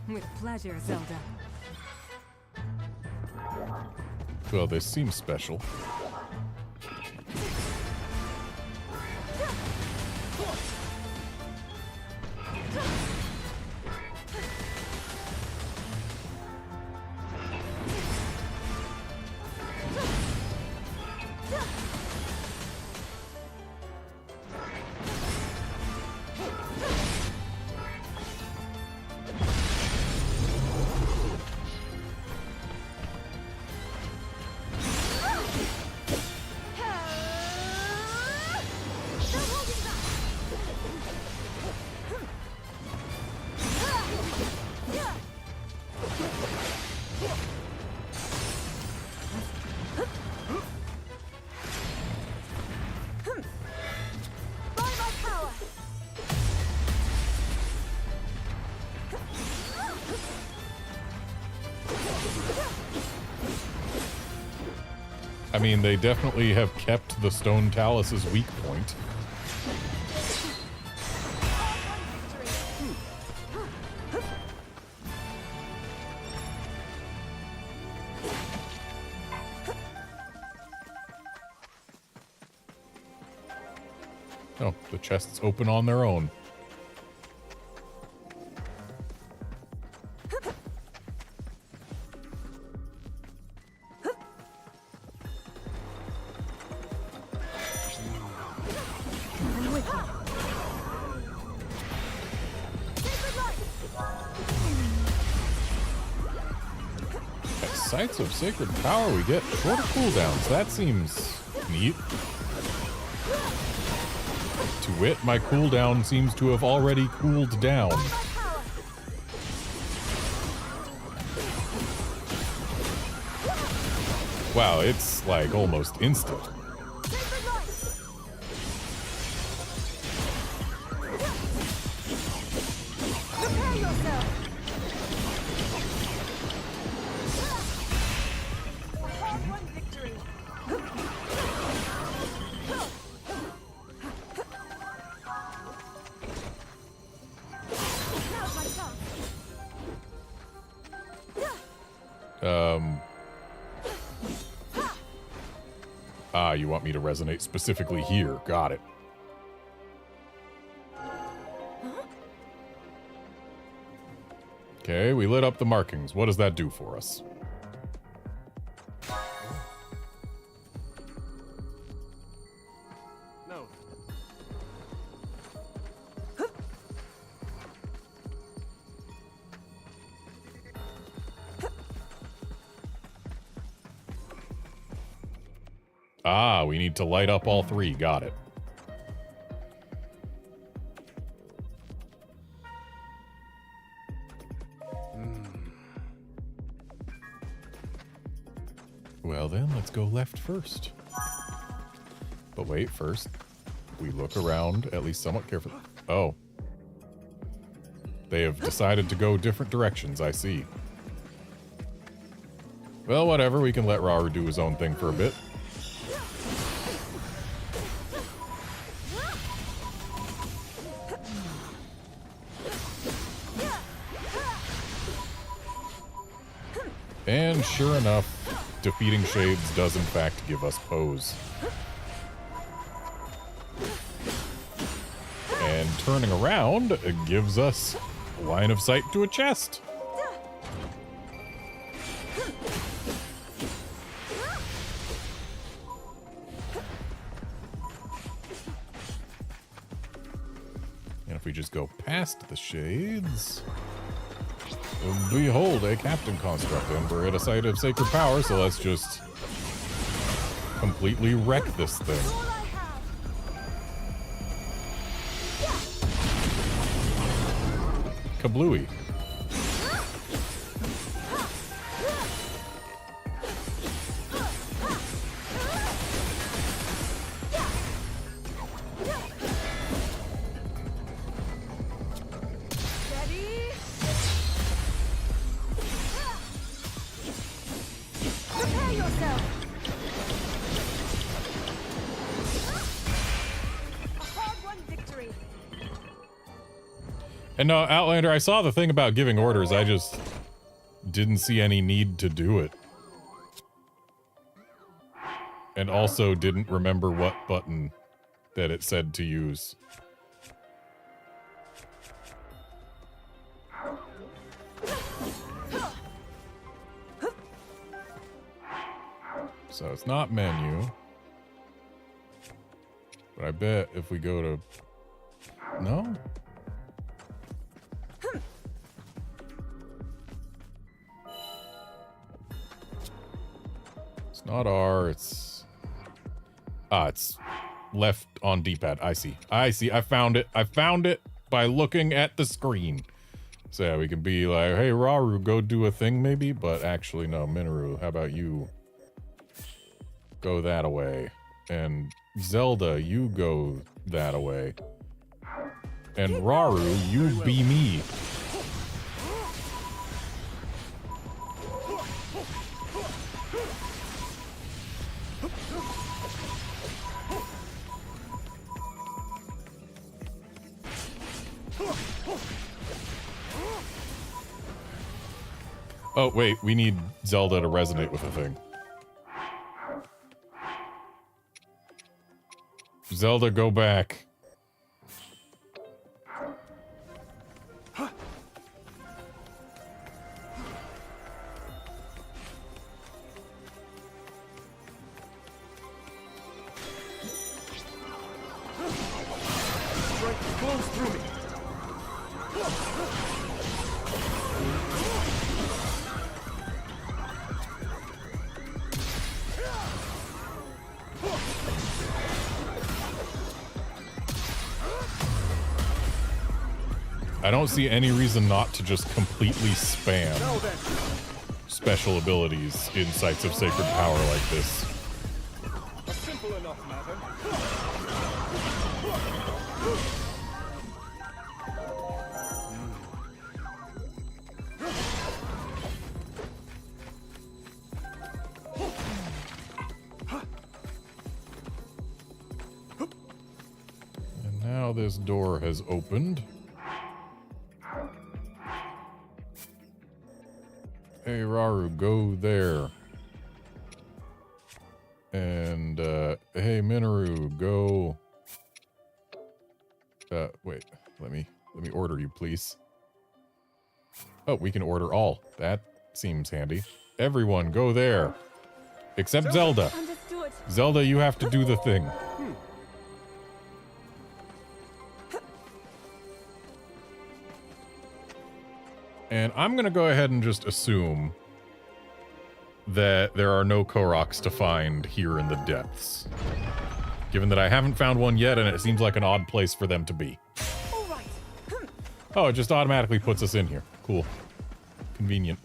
With pleasure, Zelda. Well, this seems special. I mean, they definitely have kept the stone talus's weak point. Oh, the chests open on their own. Sites of sacred power, we get shorter cooldowns. That seems neat. To wit, my cooldown seems to have already cooled down. Wow, it's like almost instant. You want me to resonate specifically here. Got it. Okay, we lit up the markings. What does that do for us? No. We need to light up all three. Got it. Well then, let's go left first. But wait, first, we look around at least somewhat carefully. Oh. They have decided to go different directions, I see. Well, whatever, we can let Rauru do his own thing for a bit. And sure enough, defeating Shades does in fact give us pose. And turning around gives us line of sight to a chest. And if we just go past the Shades... Behold, a captain construct, and we're at a site of sacred power, so let's just completely wreck this thing. Kablooey. And no, Outlander, I saw the thing about giving orders, I just didn't see any need to do it. And also didn't remember what button that it said to use. So it's not menu. But I bet if we go to... No? It's not R, it's... it's left on D-pad. I see. I found it. I found it by looking at the screen. So yeah, we can be like, hey, Rauru, go do a thing maybe? But actually, no, Minoru, how about you go that away? And Zelda, you go that away. And Rauru, you be me. Oh, wait, we need Zelda to resonate with the thing. Zelda, go back. I don't see any reason not to just completely spam special abilities in sites of sacred power like this. A simple enough matter. And now this door has opened. Hey, Raru, go there. And, hey, Minoru, go... wait, let me order you, please. Oh, we can order all. That seems handy. Everyone, go there. Except Zelda. Understood. Zelda, you have to do the thing. And I'm gonna go ahead and just assume that there are no Koroks to find here in the depths. Given that I haven't found one yet, and it seems like an odd place for them to be. All right. Oh, it just automatically puts us in here. Cool. Convenient.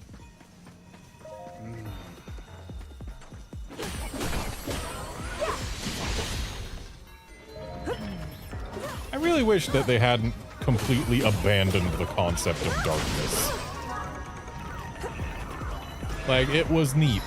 I really wish that they hadn't completely abandoned the concept of darkness. Like, it was neat.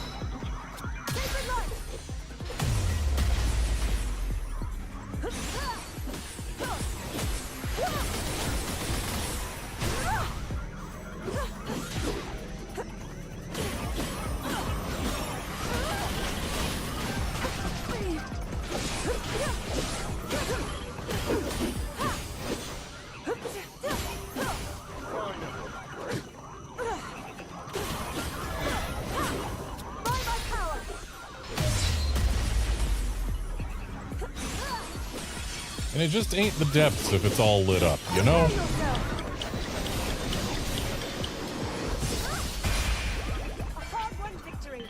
And it just ain't the depths if it's all lit up, you know? A hard-won victory.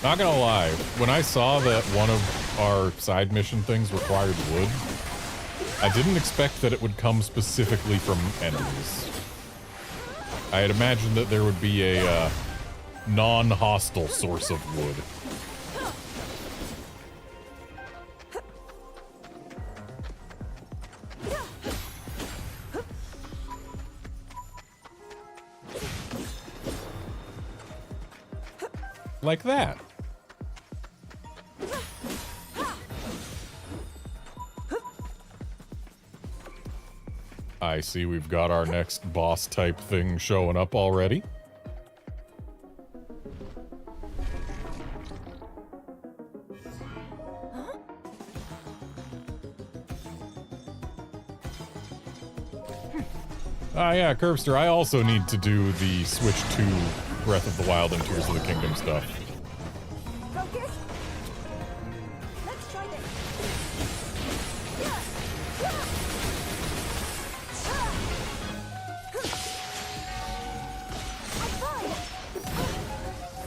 Not gonna lie, when I saw that one of our side mission things required wood, I didn't expect that it would come specifically from enemies. I had imagined that there would be a non-hostile source of wood. Like that. I see we've got our next boss type thing showing up already. Ah, yeah, Curbster, I also need to do the switch to Breath of the Wild and Tears of the Kingdom stuff. Focus. Let's try this. I'm fine.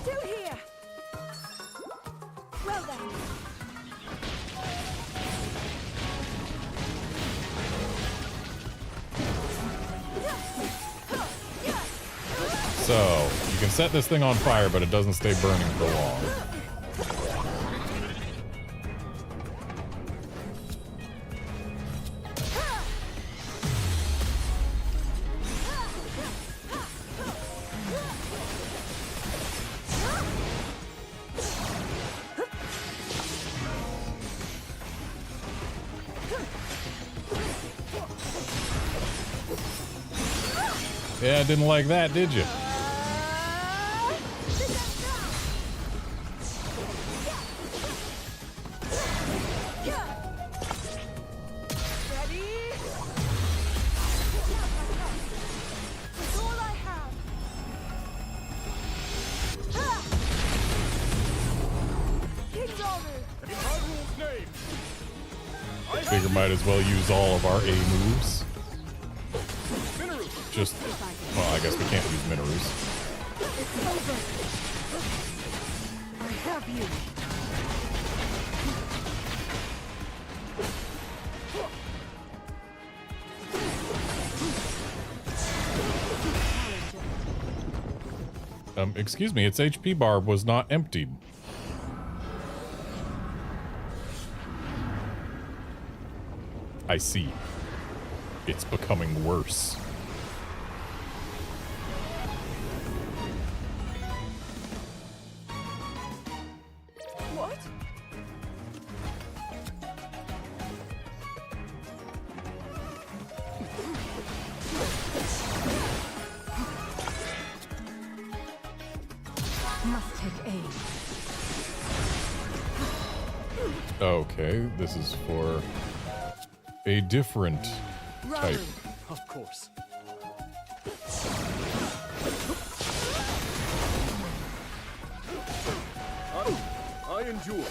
Still here. Well then. So, you can set this thing on fire, but it doesn't stay burning for long. Yeah, didn't like that, did you? Ready? Figure might as well use all of our A moves. Just, well, I guess we can't use Mineru's. It's over. I have you. Excuse me, its HP bar was not emptied. I see. It's becoming worse. What? Must take aim. Okay, this is for a different type. Of course. I endure.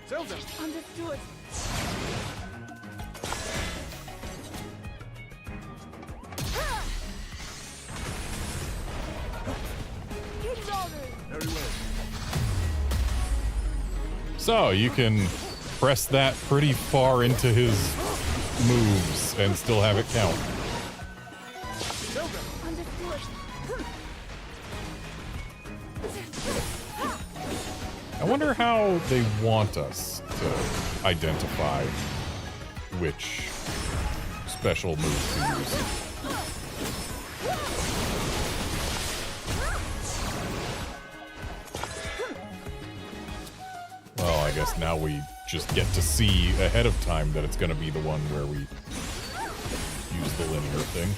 Zelda! Understood. Very well. So you can press that pretty far into his moves and still have it count. I wonder how they want us to identify which special move to use. Well, I guess now we just get to see ahead of time that it's going to be the one where we use the linear thing.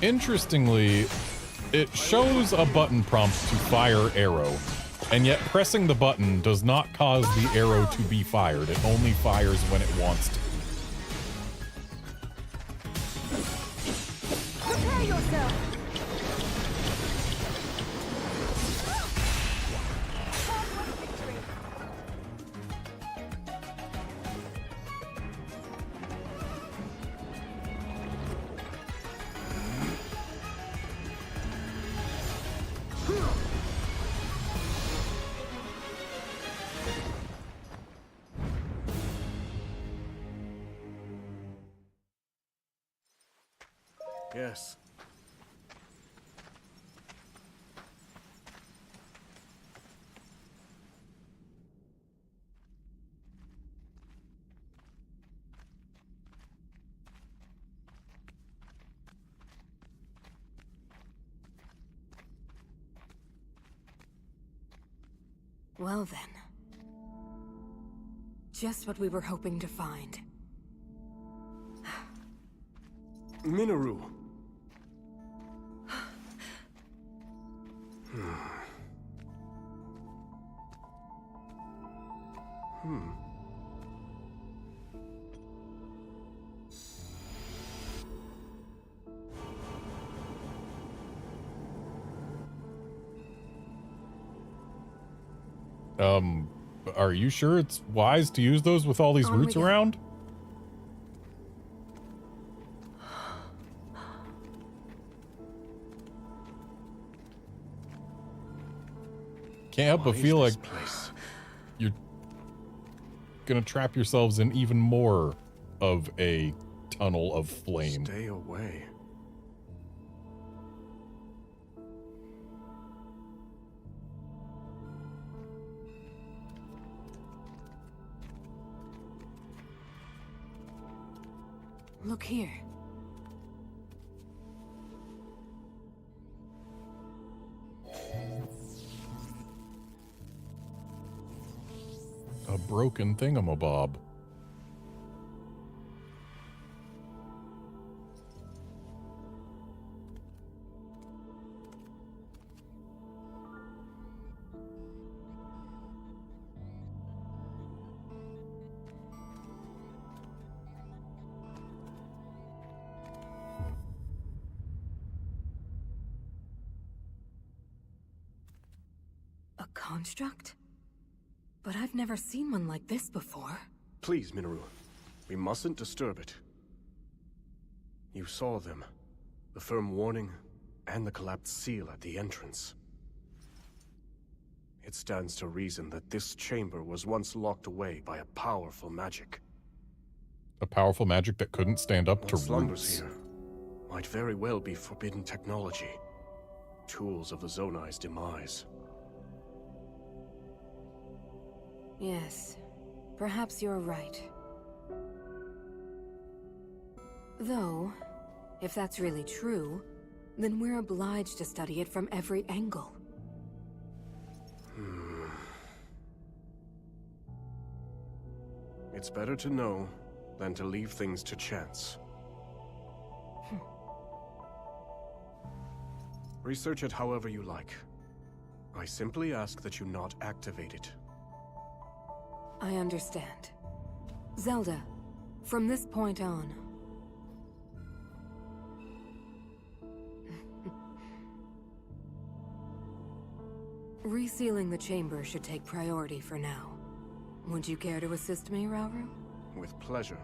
Interestingly, it shows a button prompt to fire arrow, and yet pressing the button does not cause the arrow to be fired. It only fires when it wants to. Prepare yourself. Yes. Well then. Just what we were hoping to find. Minoru. Are you sure it's wise to use those with all these On we roots go. around? Can't help but feel like you're gonna trap yourselves in even more of a tunnel of flame. Stay away. Look here. A broken thingamabob. construct? But I've never seen one like this before. Please, Minoru. We mustn't disturb it. You saw them. The firm warning, and the collapsed seal at the entrance. It stands to reason that this chamber was once locked away by a powerful magic. A powerful magic that couldn't stand up to What slumbers roots. here might very well be forbidden technology. Tools of the Zonai's demise. Yes, perhaps you're right. Though, if that's really true, then we're obliged to study it from every angle. It's better to know than to leave things to chance. Research it however you like. I simply ask that you not activate it. I understand. Zelda, from this point on... Resealing the chamber should take priority for now. Would you care to assist me, Rauru? With pleasure.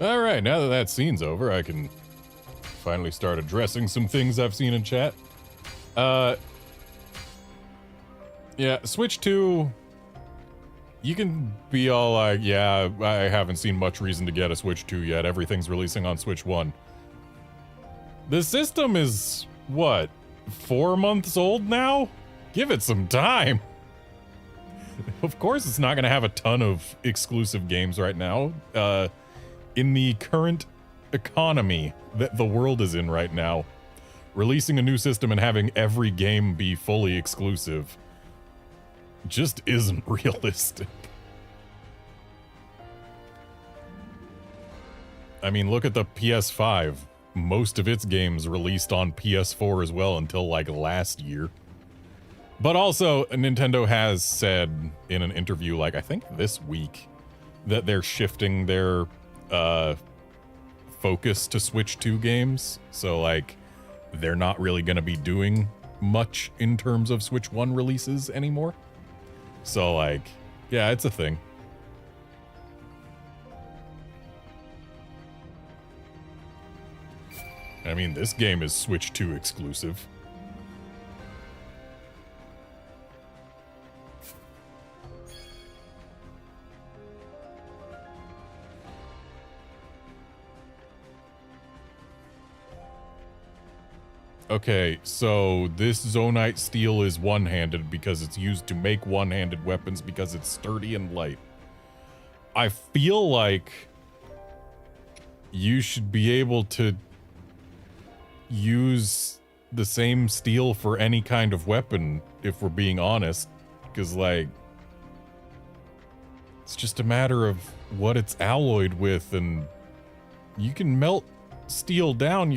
All right, now that that scene's over, I can finally start addressing some things I've seen in chat. Yeah, Switch 2, you can be all like, yeah, I haven't seen much reason to get a Switch 2 yet. Everything's releasing on Switch 1. The system is, what, 4 months old now? Give it some time. Of course it's not going to have a ton of exclusive games right now. In the current economy that the world is in right now, releasing a new system and having every game be fully exclusive just isn't realistic. I mean, look at the PS5. Most of its games released on PS4 as well until like last year. But also, Nintendo has said in an interview, like I think this week, that they're shifting their focus to Switch 2 games. So like, they're not really going to be doing much in terms of Switch 1 releases anymore. So like, yeah, it's a thing. I mean, this game is Switch 2 exclusive. Okay, so this Zonite steel is one-handed because it's used to make one-handed weapons because it's sturdy and light. I feel like you should be able to use the same steel for any kind of weapon, if we're being honest, because like it's just a matter of what it's alloyed with, and you can melt steel down.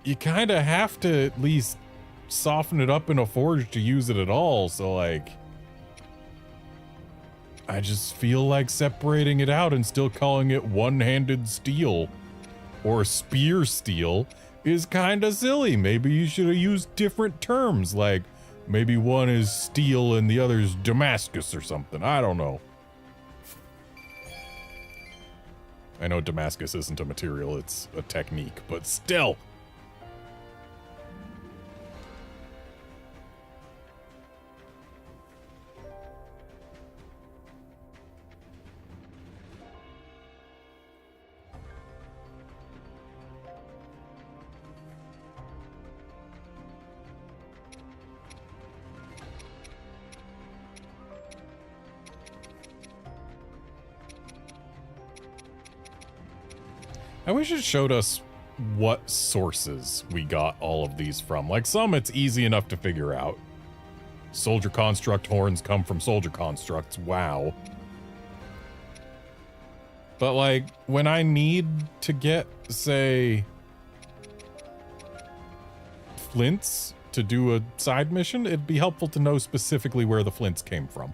You kind of have to at least soften it up in a forge to use it at all. So like, I just feel like separating it out and still calling it one-handed steel or spear steel is kind of silly. Maybe you should have used different terms, like maybe one is steel and the other is Damascus or something. I don't know. I know Damascus isn't a material, it's a technique, but still. I wish it showed us what sources we got all of these from. Like some it's easy enough to figure out. Soldier construct horns come from soldier constructs. Wow. But like when I need to get, say, flints to do a side mission, it'd be helpful to know specifically where the flints came from.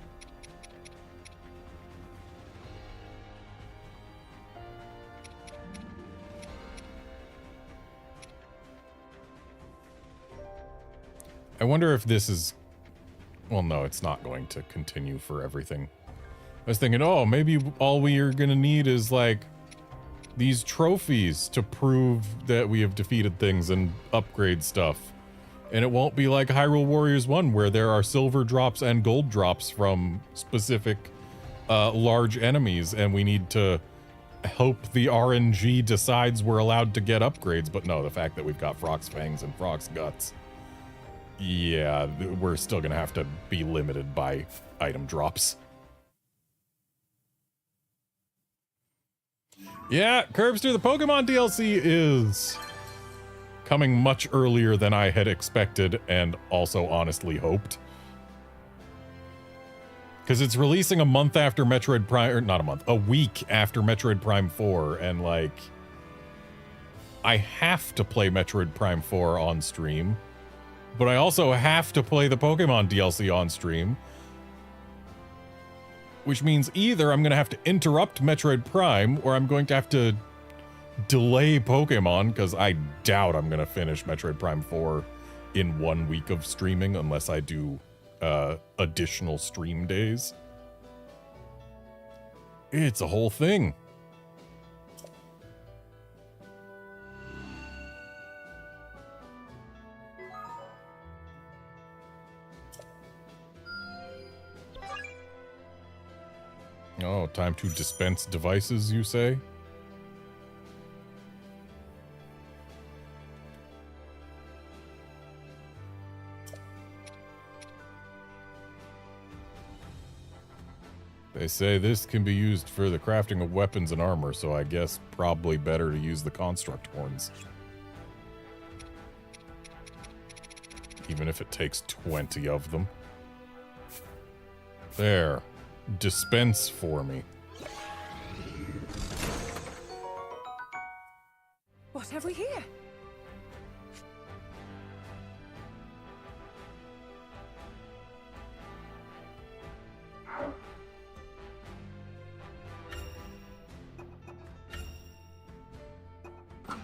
wonder if this is... Well, no, it's not going to continue for everything. I was thinking, oh, maybe all we are going to need is, like, these trophies to prove that we have defeated things and upgrade stuff. And it won't be like Hyrule Warriors 1, where there are silver drops and gold drops from specific large enemies, and we need to hope the RNG decides we're allowed to get upgrades. But no, the fact that we've got Frog's Fangs and Frog's Guts, yeah, we're still gonna have to be limited by item drops. Yeah, Curbs Through the Pokemon DLC is coming much earlier than I had expected and also honestly hoped. Because it's releasing a month after Metroid Prime, or not a month, a week after Metroid Prime 4, and like, I have to play Metroid Prime 4 on stream, but I also have to play the Pokemon DLC on stream, which means either I'm going to have to interrupt Metroid Prime, or I'm going to have to delay Pokemon, because I doubt I'm going to finish Metroid Prime 4 in 1 week of streaming, unless I do additional stream days. It's a whole thing. Oh, time to dispense devices, you say? They say this can be used for the crafting of weapons and armor, so I guess probably better to use the construct horns. Even if it takes 20 of them. There. Dispense for me. What have we here?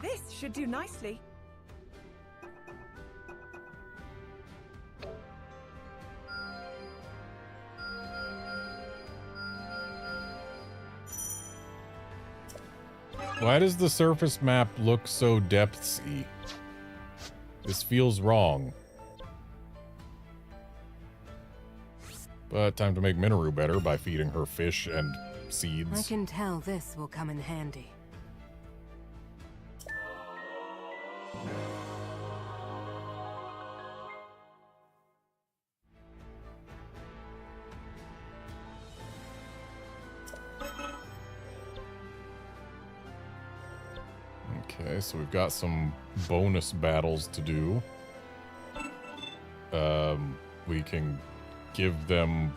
This should do nicely. Why does the surface map look so depthsy? This feels wrong. But time to make Minoru better by feeding her fish and seeds. I can tell this will come in handy. Okay, so we've got some bonus battles to do. We can give them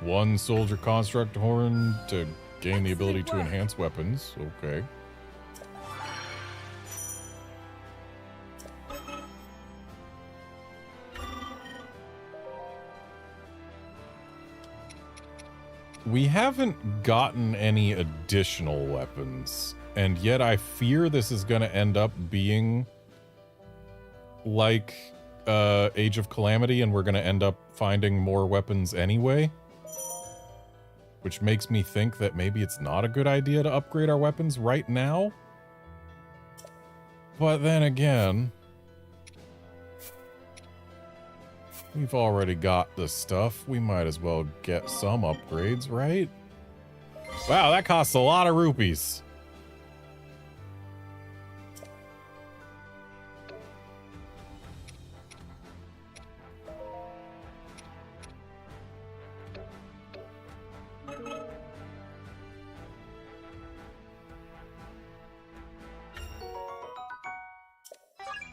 one soldier construct horn to gain the ability to enhance weapons. Okay. We haven't gotten any additional weapons. And yet I fear this is going to end up being like Age of Calamity, and we're going to end up finding more weapons anyway. Which makes me think that maybe it's not a good idea to upgrade our weapons right now. But then again, we've already got the stuff. We might as well get some upgrades, right? Wow, that costs a lot of rupees.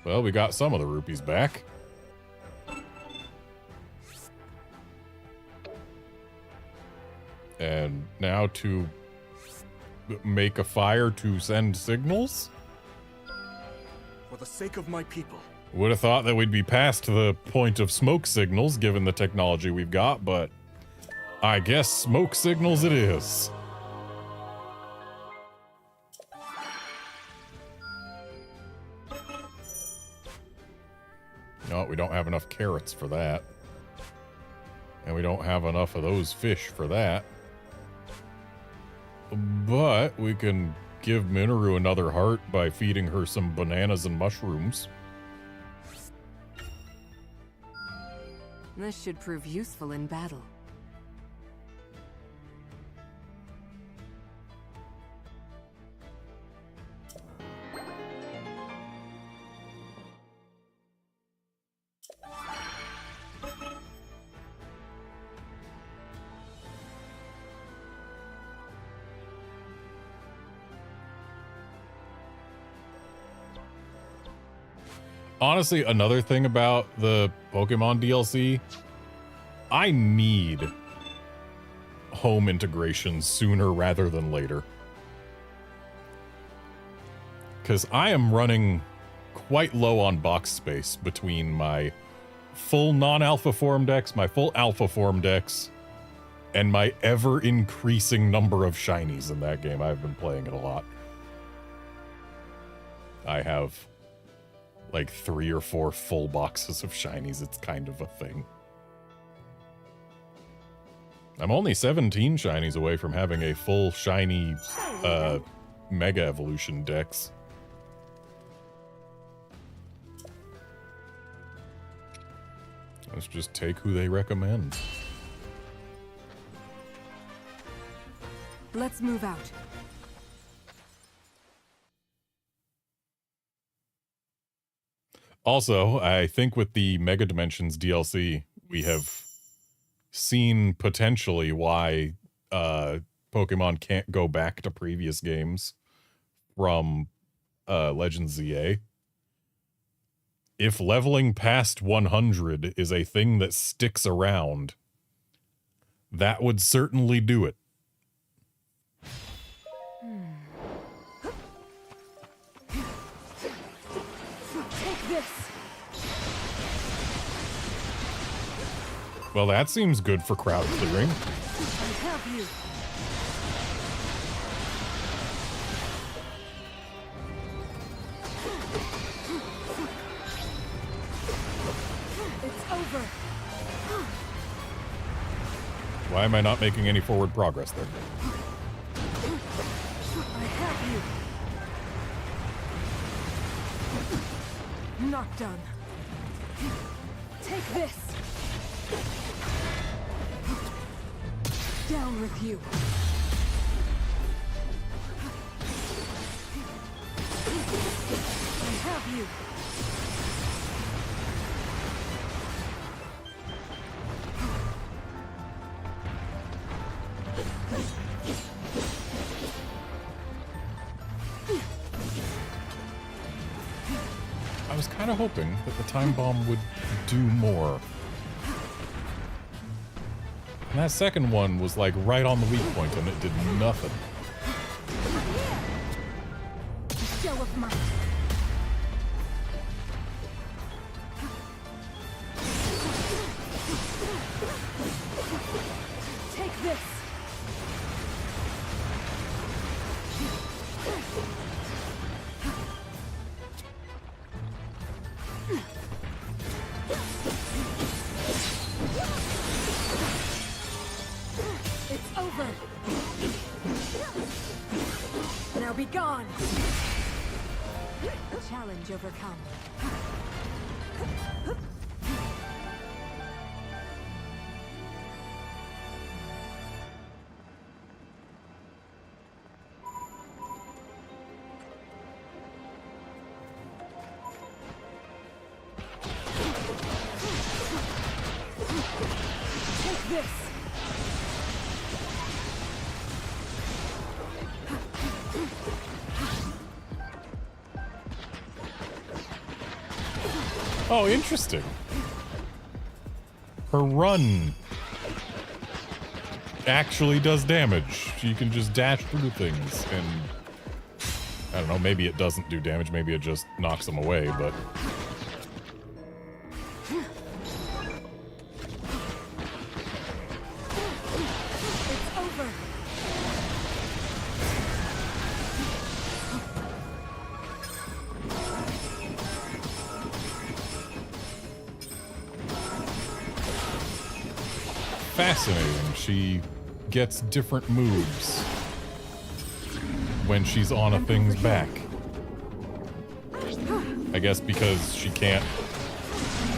Well, we got some of the rupees back. And now to make a fire to send signals? For the sake of my people. Would have thought that we'd be past the point of smoke signals given the technology we've got, but I guess smoke signals it is. No, we don't have enough carrots for that. And we don't have enough of those fish for that. But we can give Minoru another heart by feeding her some bananas and mushrooms. This should prove useful in battle. Honestly, another thing about the Pokemon DLC, I need home integration sooner rather than later. Because I am running quite low on box space between my full non-alpha form decks, my full alpha form decks, and my ever-increasing number of shinies in that game. I've been playing it a lot. I have like 3 or 4 full boxes of shinies. It's kind of a thing. I'm only 17 shinies away from having a full shiny Mega Evolution dex. Let's just take who they recommend. Let's move out. Also, I think with the Mega Dimensions DLC, we have seen potentially why Pokemon can't go back to previous games from Legends ZA. If leveling past 100 is a thing that sticks around, that would certainly do it. Well, that seems good for crowd clearing. I have you. It's over. Why am I not making any forward progress there? I have you. Not done. Take this. Down with you. I have you. I was kind of hoping that the time bomb would do more. And that second one was like right on the weak point and it did nothing. Show of might. Take this. It's over. Now be gone. Challenge overcome. Take this. Oh, interesting. Her run actually does damage. She can just dash through things and I don't know, maybe it doesn't do damage, maybe it just knocks them away, but It's over. fascinating. She gets different moves when she's on a thing's back. I guess because she can't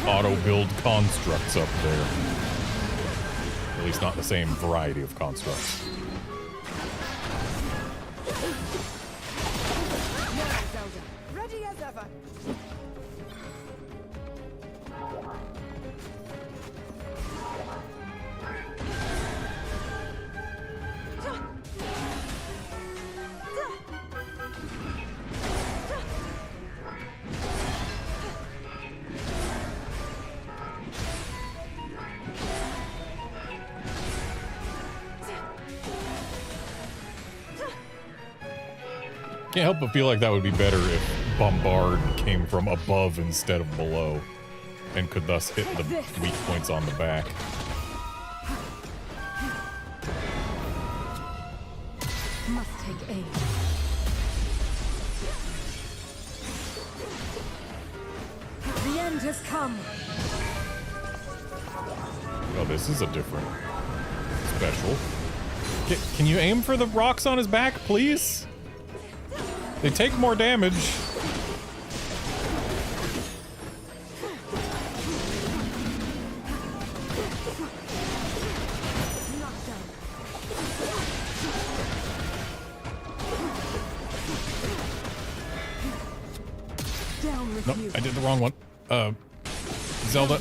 auto-build constructs up there. At least not the same variety of constructs. Ready as ever. Can't help but feel like that would be better if Bombard came from above instead of below, and could thus hit the weak points on the back. Must take aim. The end has come. Oh, this is a different special. Can you aim for the rocks on his back, please? They take more damage. Nope, I did the wrong one. Zelda.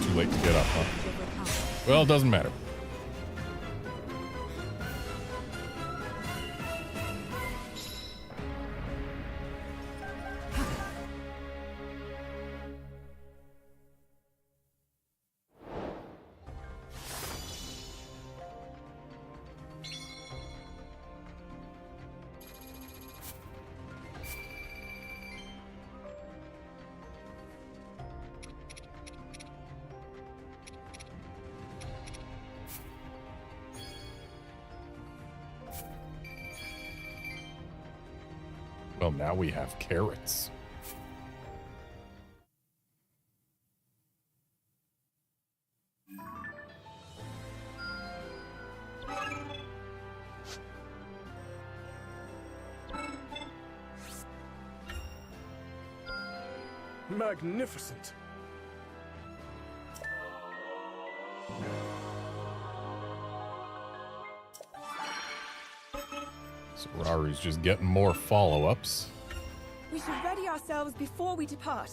Too late to get up, huh? Well, it doesn't matter. Well, now we have carrots. Magnificent. So Raru's just getting more follow-ups. We should ready ourselves before we depart.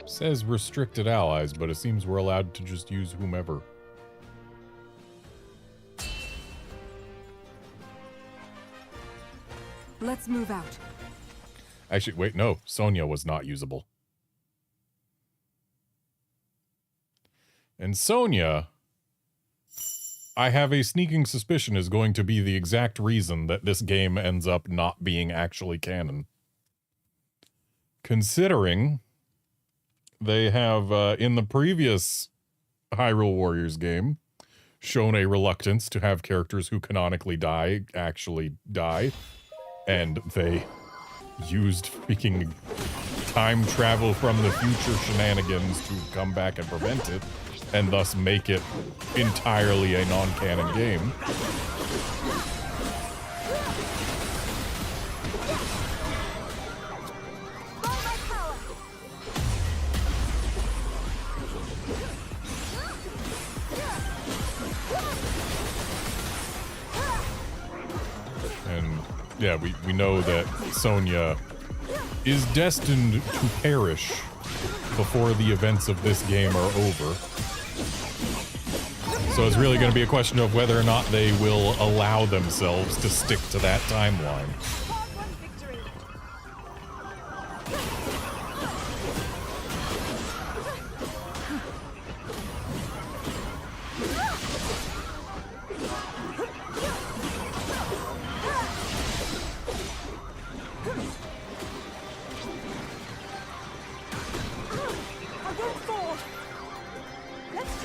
Says restricted allies, but it seems we're allowed to just use whomever. Let's move out. Actually, wait, no. Sonya was not usable. And Sonya, I have a sneaking suspicion, is going to be the exact reason that this game ends up not being actually canon. Considering they have, in the previous Hyrule Warriors game, shown a reluctance to have characters who canonically die actually die, and they used freaking time travel from the future shenanigans to come back and prevent it, and thus make it entirely a non-canon game. And yeah, we know that Sonya is destined to perish before the events of this game are over. So it's really going to be a question of whether or not they will allow themselves to stick to that timeline.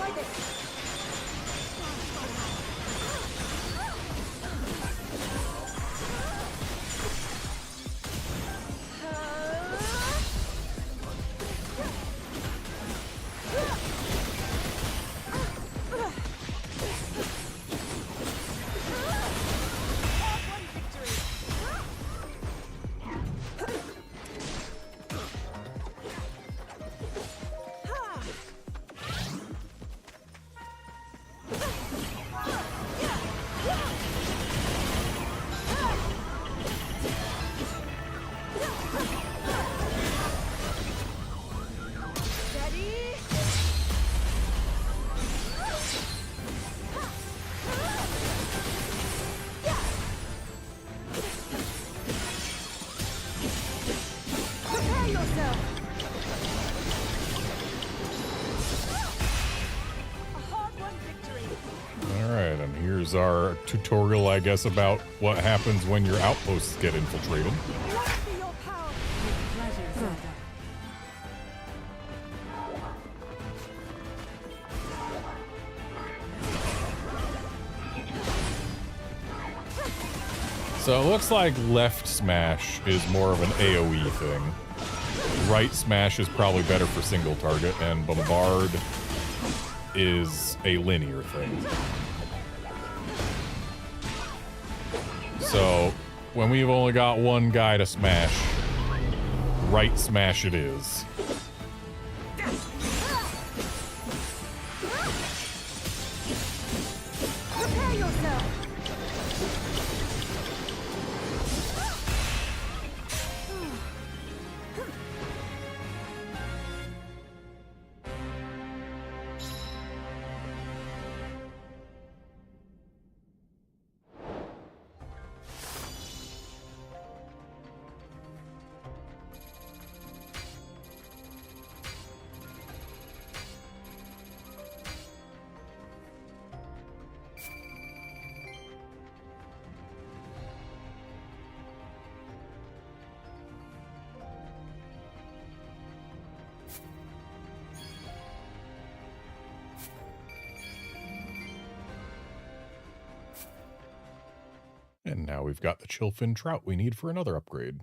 Try this. Alright, and here's our tutorial, I guess, about what happens when your outposts get infiltrated. Pleasure, Zelda. So it looks like left smash is more of an AoE thing. Right smash is probably better for single target, and bombard is a linear thing. So when we've only got one guy to smash, right smash it is. Prepare yourself. And now we've got the Chillfin Trout we need for another upgrade.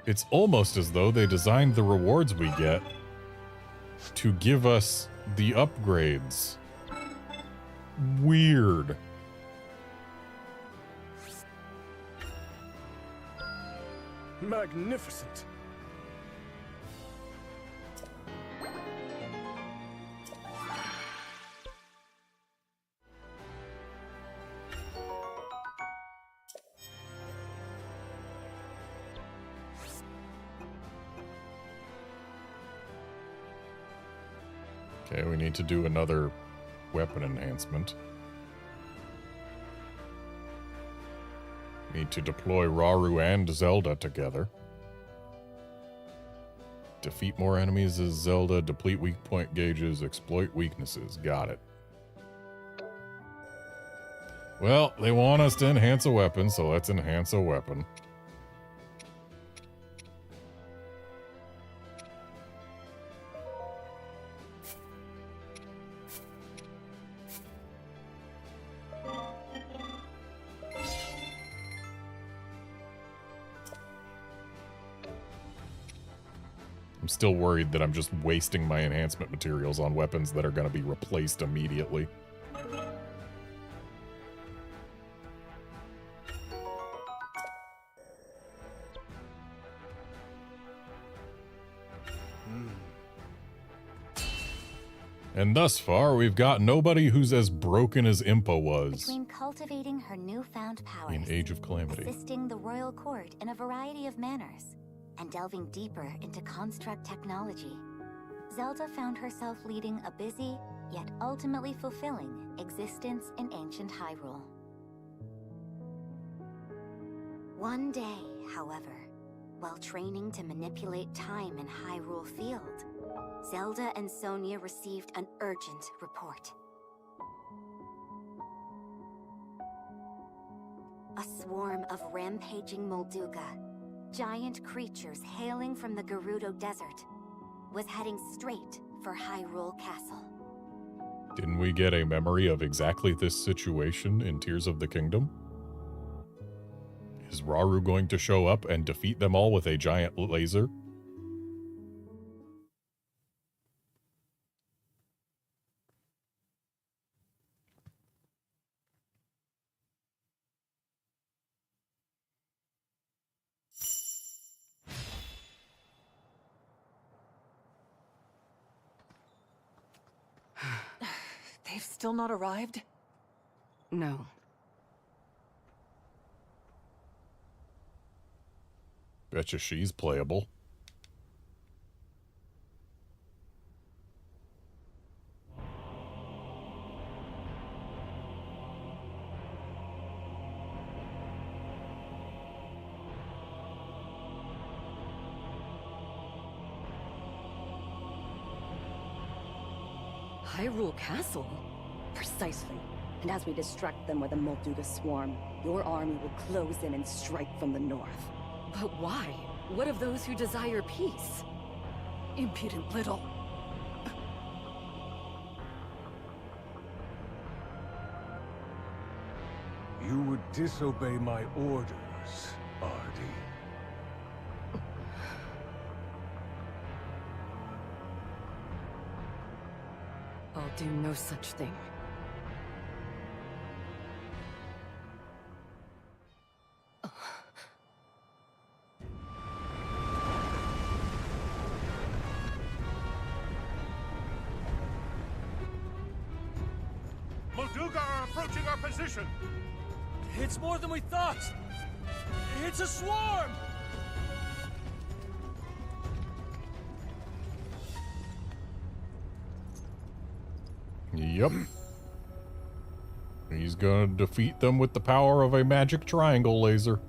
It's almost as though they designed the rewards we get to give us the upgrades. Weird. Magnificent. Okay, we need to do another weapon enhancement. Need to deploy Rauru and Zelda together. Defeat more enemies as Zelda, deplete weak point gauges, exploit weaknesses. Got it. Well, they want us to enhance a weapon, so let's enhance a weapon. I'm still worried that I'm just wasting my enhancement materials on weapons that are going to be replaced immediately. And thus far, we've got nobody who's as broken as Impa was Between cultivating her newfound powers, in Age of Calamity. assisting the royal court in a variety of manners, and delving deeper into construct technology, Zelda found herself leading a busy, yet ultimately fulfilling, existence in ancient Hyrule. One day, however, while training to manipulate time in Hyrule Field, Zelda and Sonia received an urgent report. A swarm of rampaging Molduga, giant creatures hailing from the Gerudo Desert, was heading straight for Hyrule Castle. Didn't we get a memory of exactly this situation in Tears of the Kingdom? Is Rauru going to show up and defeat them all with a giant laser? They've still not arrived? No. Betcha she's playable. Hyrule Castle? Precisely. And as we distract them with a Molduga swarm, your army will close in and strike from the north. But why? What of those who desire peace? Impudent little. You would disobey my orders, Ardy. I'll do no such thing. Molduga are approaching our position! It's more than we thought! It's a swarm! Yep. He's gonna defeat them with the power of a magic triangle laser.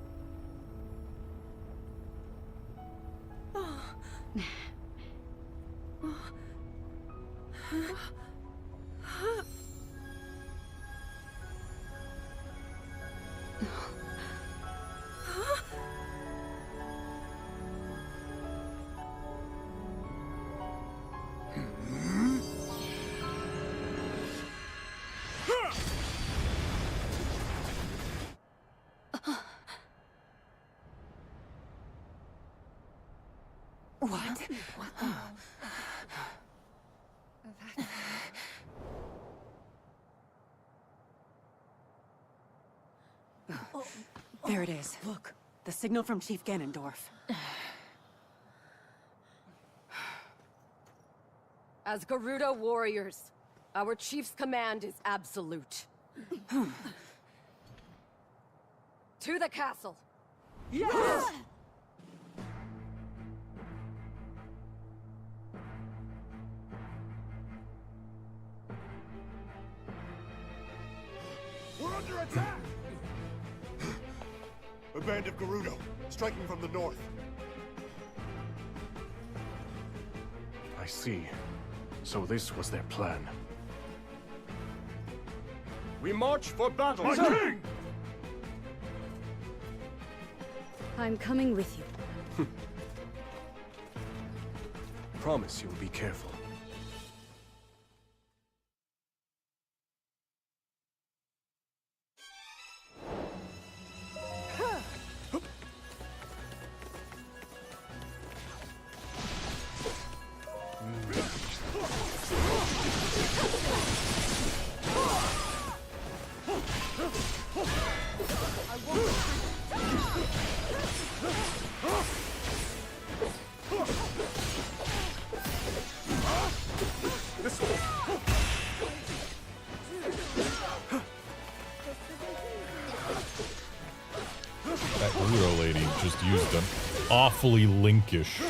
What? There it is. Look, the signal from Chief Ganondorf. As Gerudo Warriors, our chief's command is absolute. To the castle! Yes! We're under attack! A band of Gerudo, striking from the north. I see. So this was their plan. We march for battle! My king! I'm coming with you. Promise you'll be careful. That Gerudo lady just used an awfully Linkish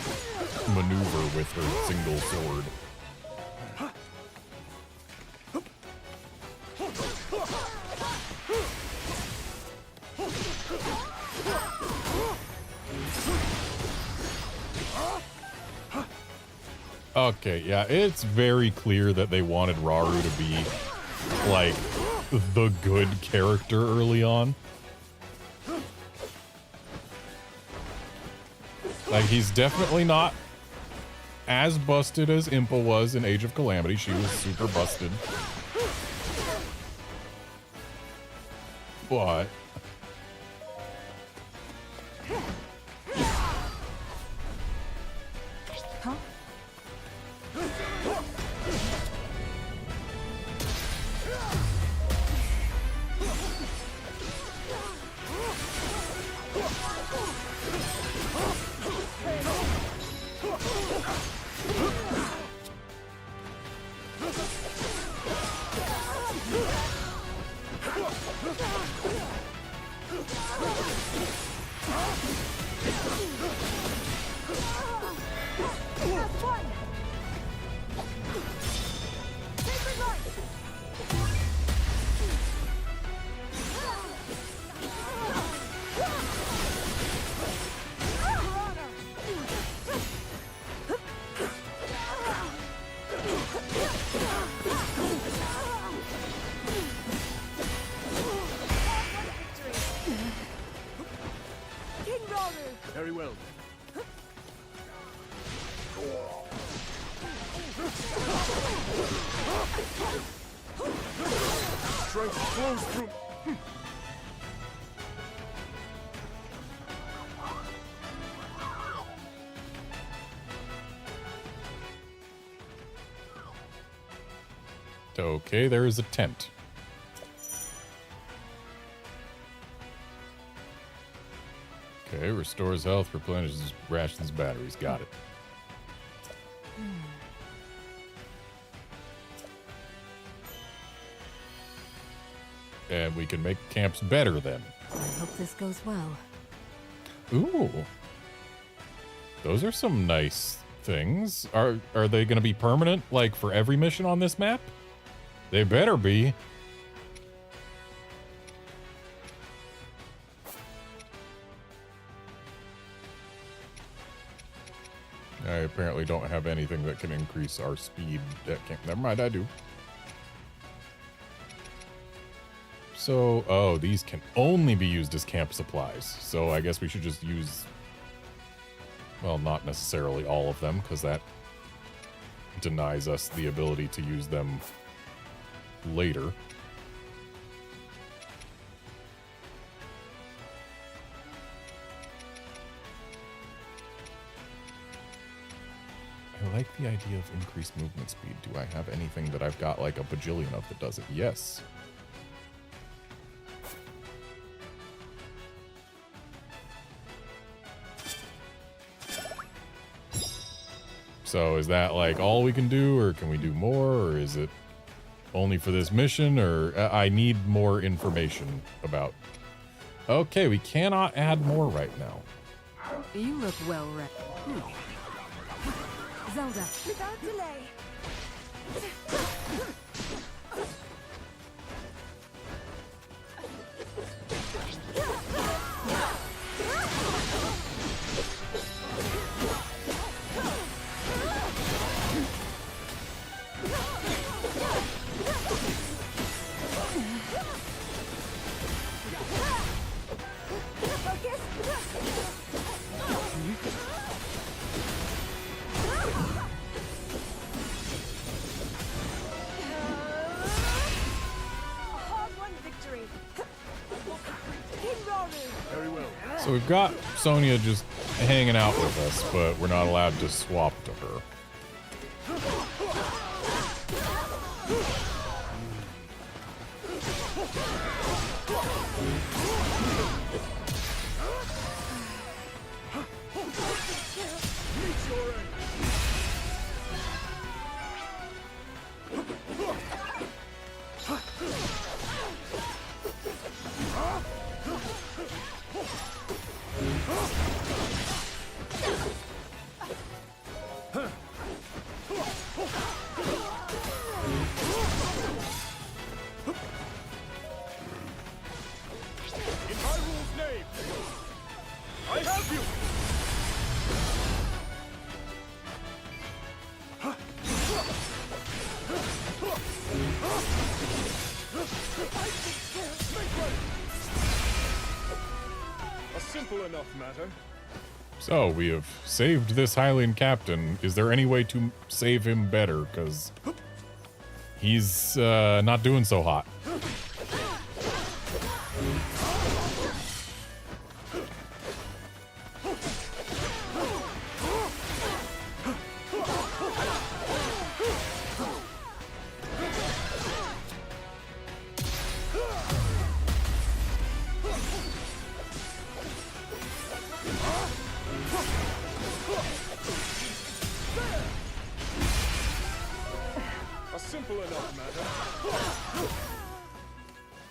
maneuver with her single sword. Okay, yeah, it's very clear that they wanted Rauru to be, like, the good character early on. Like, he's definitely not as busted as Impa was in Age of Calamity. She was super busted. But Very well. Strength flows through. okay, there is a tent. Okay, restores health, replenishes rations, batteries. Got it. And we can make camps better then. I hope this goes well. Ooh. Those are some nice things. Are they going to be permanent, like, for every mission on this map? They better be. I apparently don't have anything that can increase our speed at camp. Never mind, I do. So, oh, these can only be used as camp supplies. So I guess we should just use, well, not necessarily all of them, because that denies us the ability to use them later. I like the idea of increased movement speed. Do I have anything that I've got like a bajillion of that does it? Yes. So is that like all we can do, or can we do more, or is it only for this mission, or I need more information about... Okay, we cannot add more right now. You look well read. Zelda. Without delay. So we've got Sonya just hanging out with us, but we're not allowed to swap to her. So, we have saved this Hylian captain. Is there any way to save him better? Because He's not doing so hot.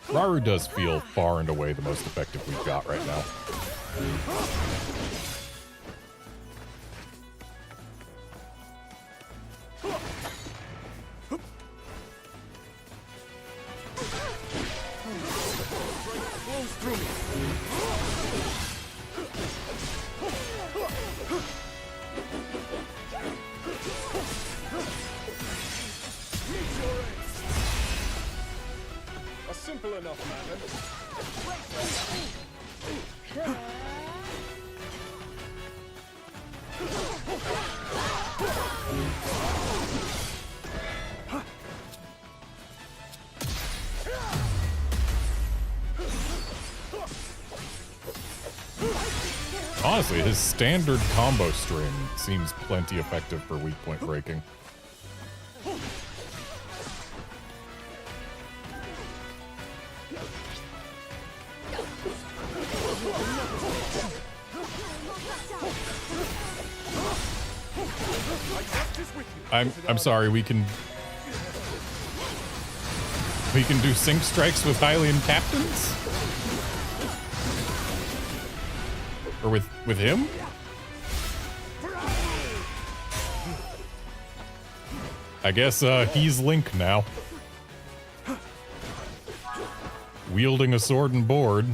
Rauru does feel far and away the most effective we've got right now. Honestly, his standard combo string seems plenty effective for weak point breaking. I'm sorry, we can do sync strikes with Hylian captains? Or with him? I guess he's Link now. Wielding a sword and board.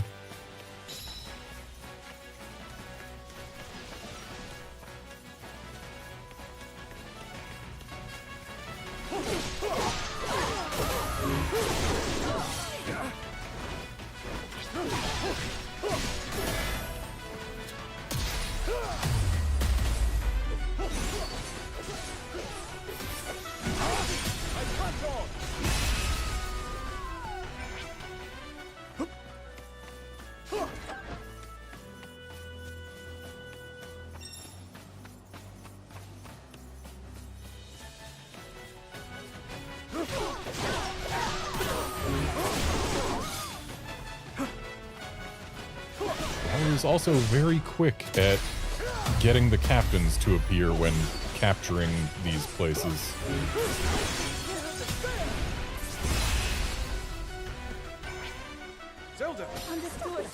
Also very quick at getting the captains to appear when capturing these places. Zelda! Understood.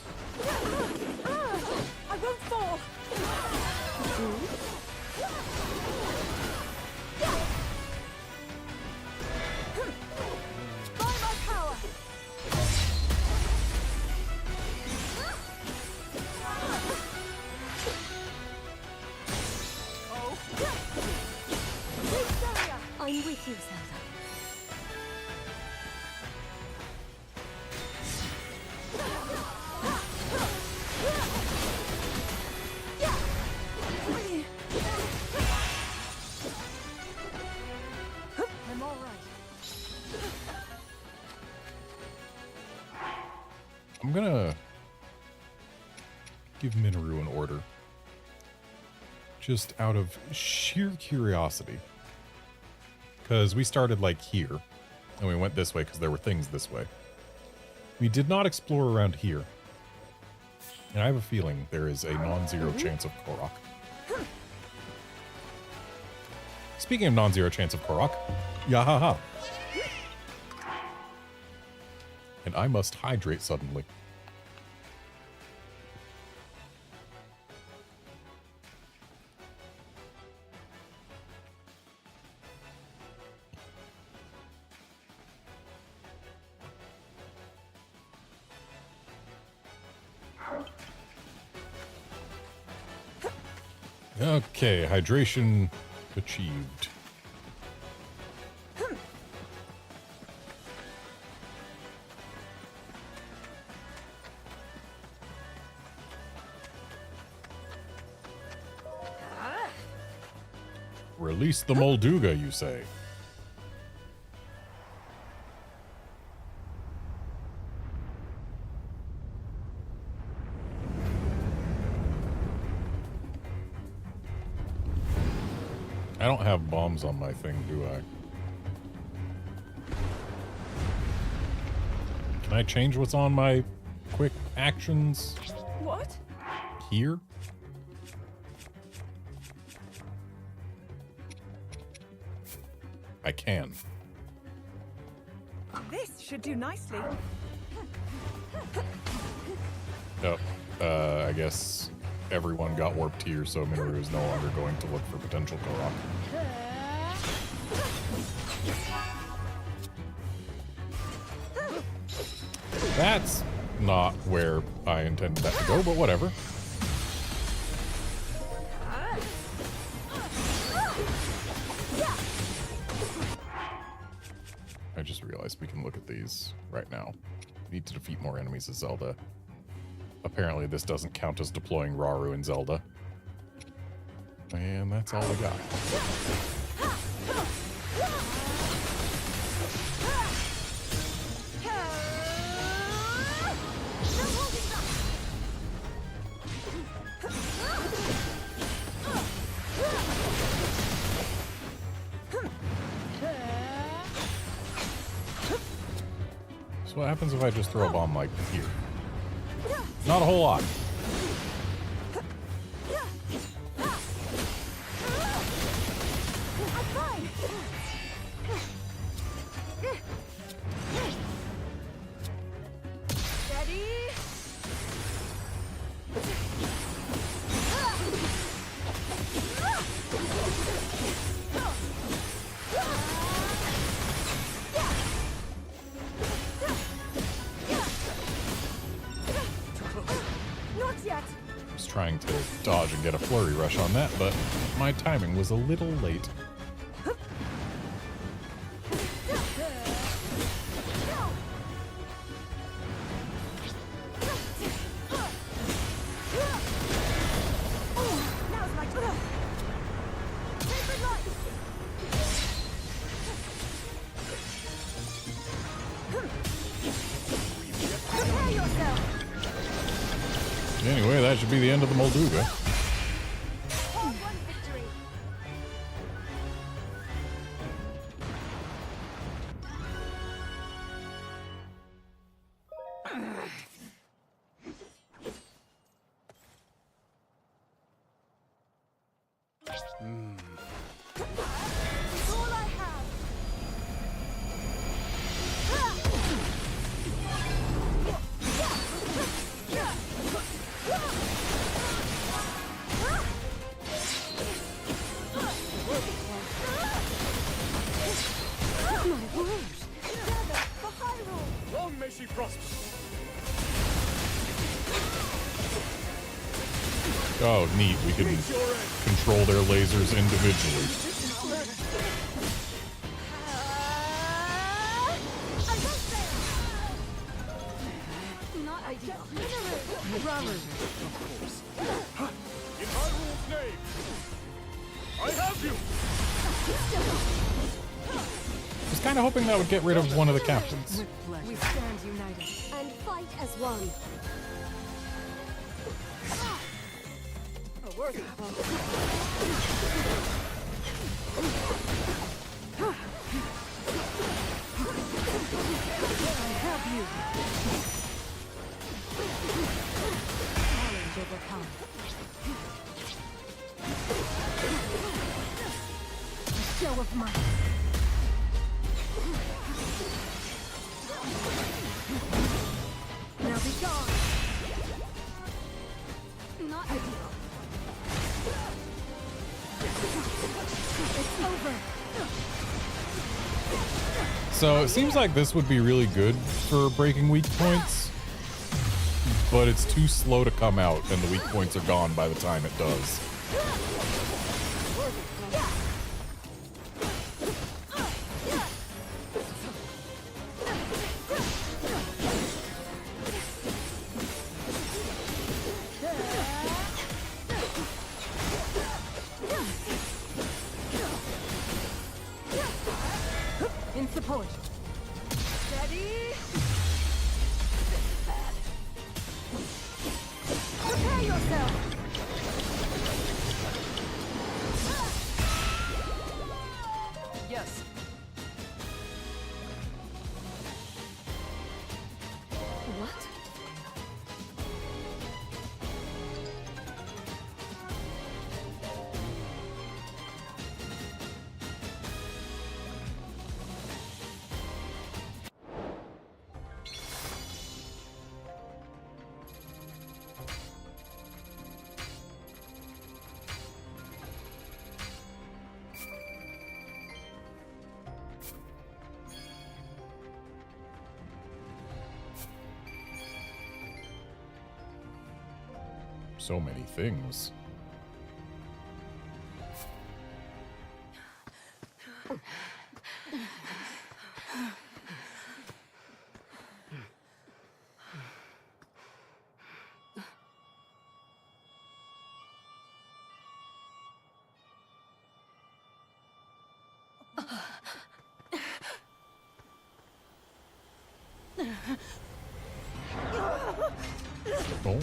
I won't fall. By my power. I'm with you, Zelda. I'm all right. I'm gonna give Minoru an order. Just out of sheer curiosity. Because we started like here, and we went this way because there were things this way. We did not explore around here. And I have a feeling there is a non-zero chance of Korok. Speaking of non-zero chance of Korok, yahaha. And I must hydrate suddenly. Okay, hydration achieved. Release the Molduga, you say? don't have bombs on my thing, do I? Can I change what's on my quick actions? What? Here? I can. This should do nicely. Oh, I guess everyone got warped here, so Minoru is no longer going to look for potential Korok. That's not where I intended that to go, but whatever. I just realized we can look at these right now. We need to defeat more enemies as Zelda. Apparently this doesn't count as deploying Rauru in Zelda. And that's all we got. So what happens if I just throw a bomb like here? Not a whole lot. Trying to dodge and get a flurry rush on that, but my timing was a little late. Anyway, that should be the end of the Molduga. Oh, neat. We can control their lasers individually. Not ideal. In Hyrule's name, I have you. I was kind of hoping that would get rid of one of the captains. We stand united and fight as one. A worthy I have you. Challenge overcome. A show of might. Now be gone. Not ideal. It's over. So it seems like this would be really good for breaking weak points, but it's too slow to come out and the weak points are gone by the time it does. In support. Steady. Bad. Prepare yourself. So many things. Oh.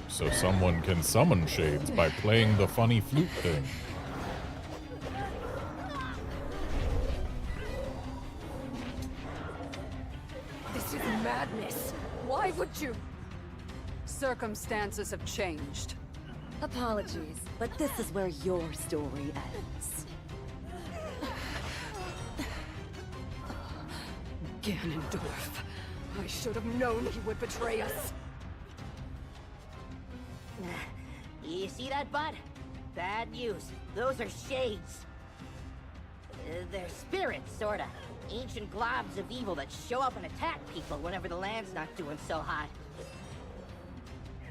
So someone can summon shades by playing the funny flute thing. This is madness. Why would you? Circumstances have changed. Apologies, but this is where your story ends. Ganondorf. I should have known he would betray us. You see that, bud? Bad news. Those are shades. They're spirits, sorta. Ancient globs of evil that show up and attack people whenever the land's not doing so hot.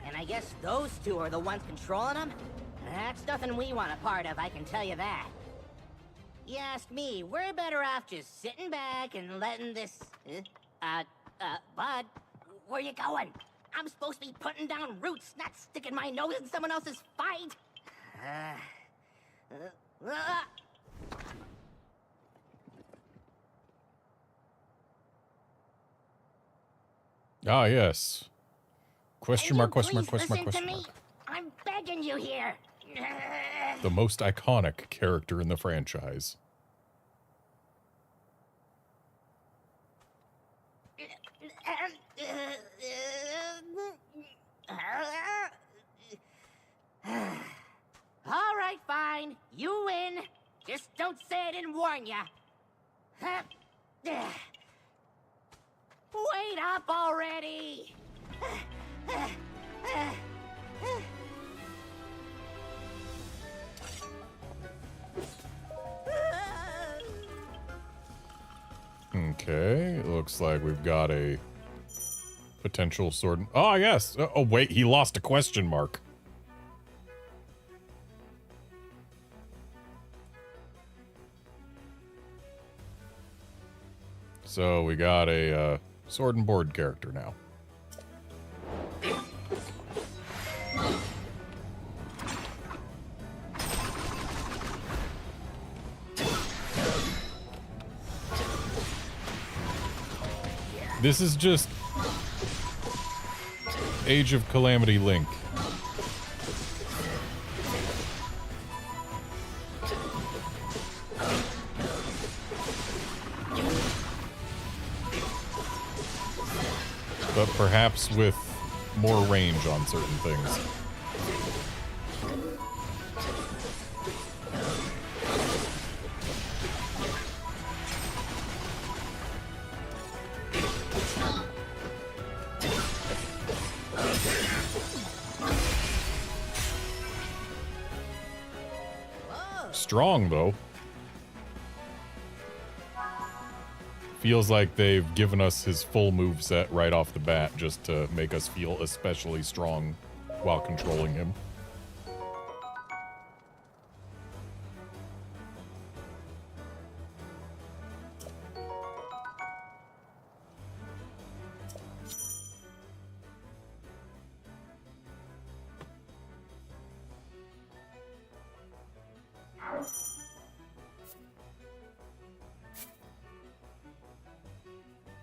And I guess those two are the ones controlling them? That's nothing we want a part of, I can tell you that. You ask me, we're better off just sitting back and letting this... Bud, where you going? I'm supposed to be putting down roots, not sticking my nose in someone else's fight. Ah, yes. Question mark, question mark, Please question mark, listen question to mark. me. I'm begging you here. The most iconic character in the franchise. All right, fine. You win. Just don't say I didn't warn ya. Wait up already. Okay, looks like we've got a potential sword. Oh, yes. Oh, wait, he lost a question mark. So we got a sword and board character now. This is just Age of Calamity Link. But perhaps with more range on certain things. Strong, though. Feels like they've given us his full moveset right off the bat just to make us feel especially strong while controlling him.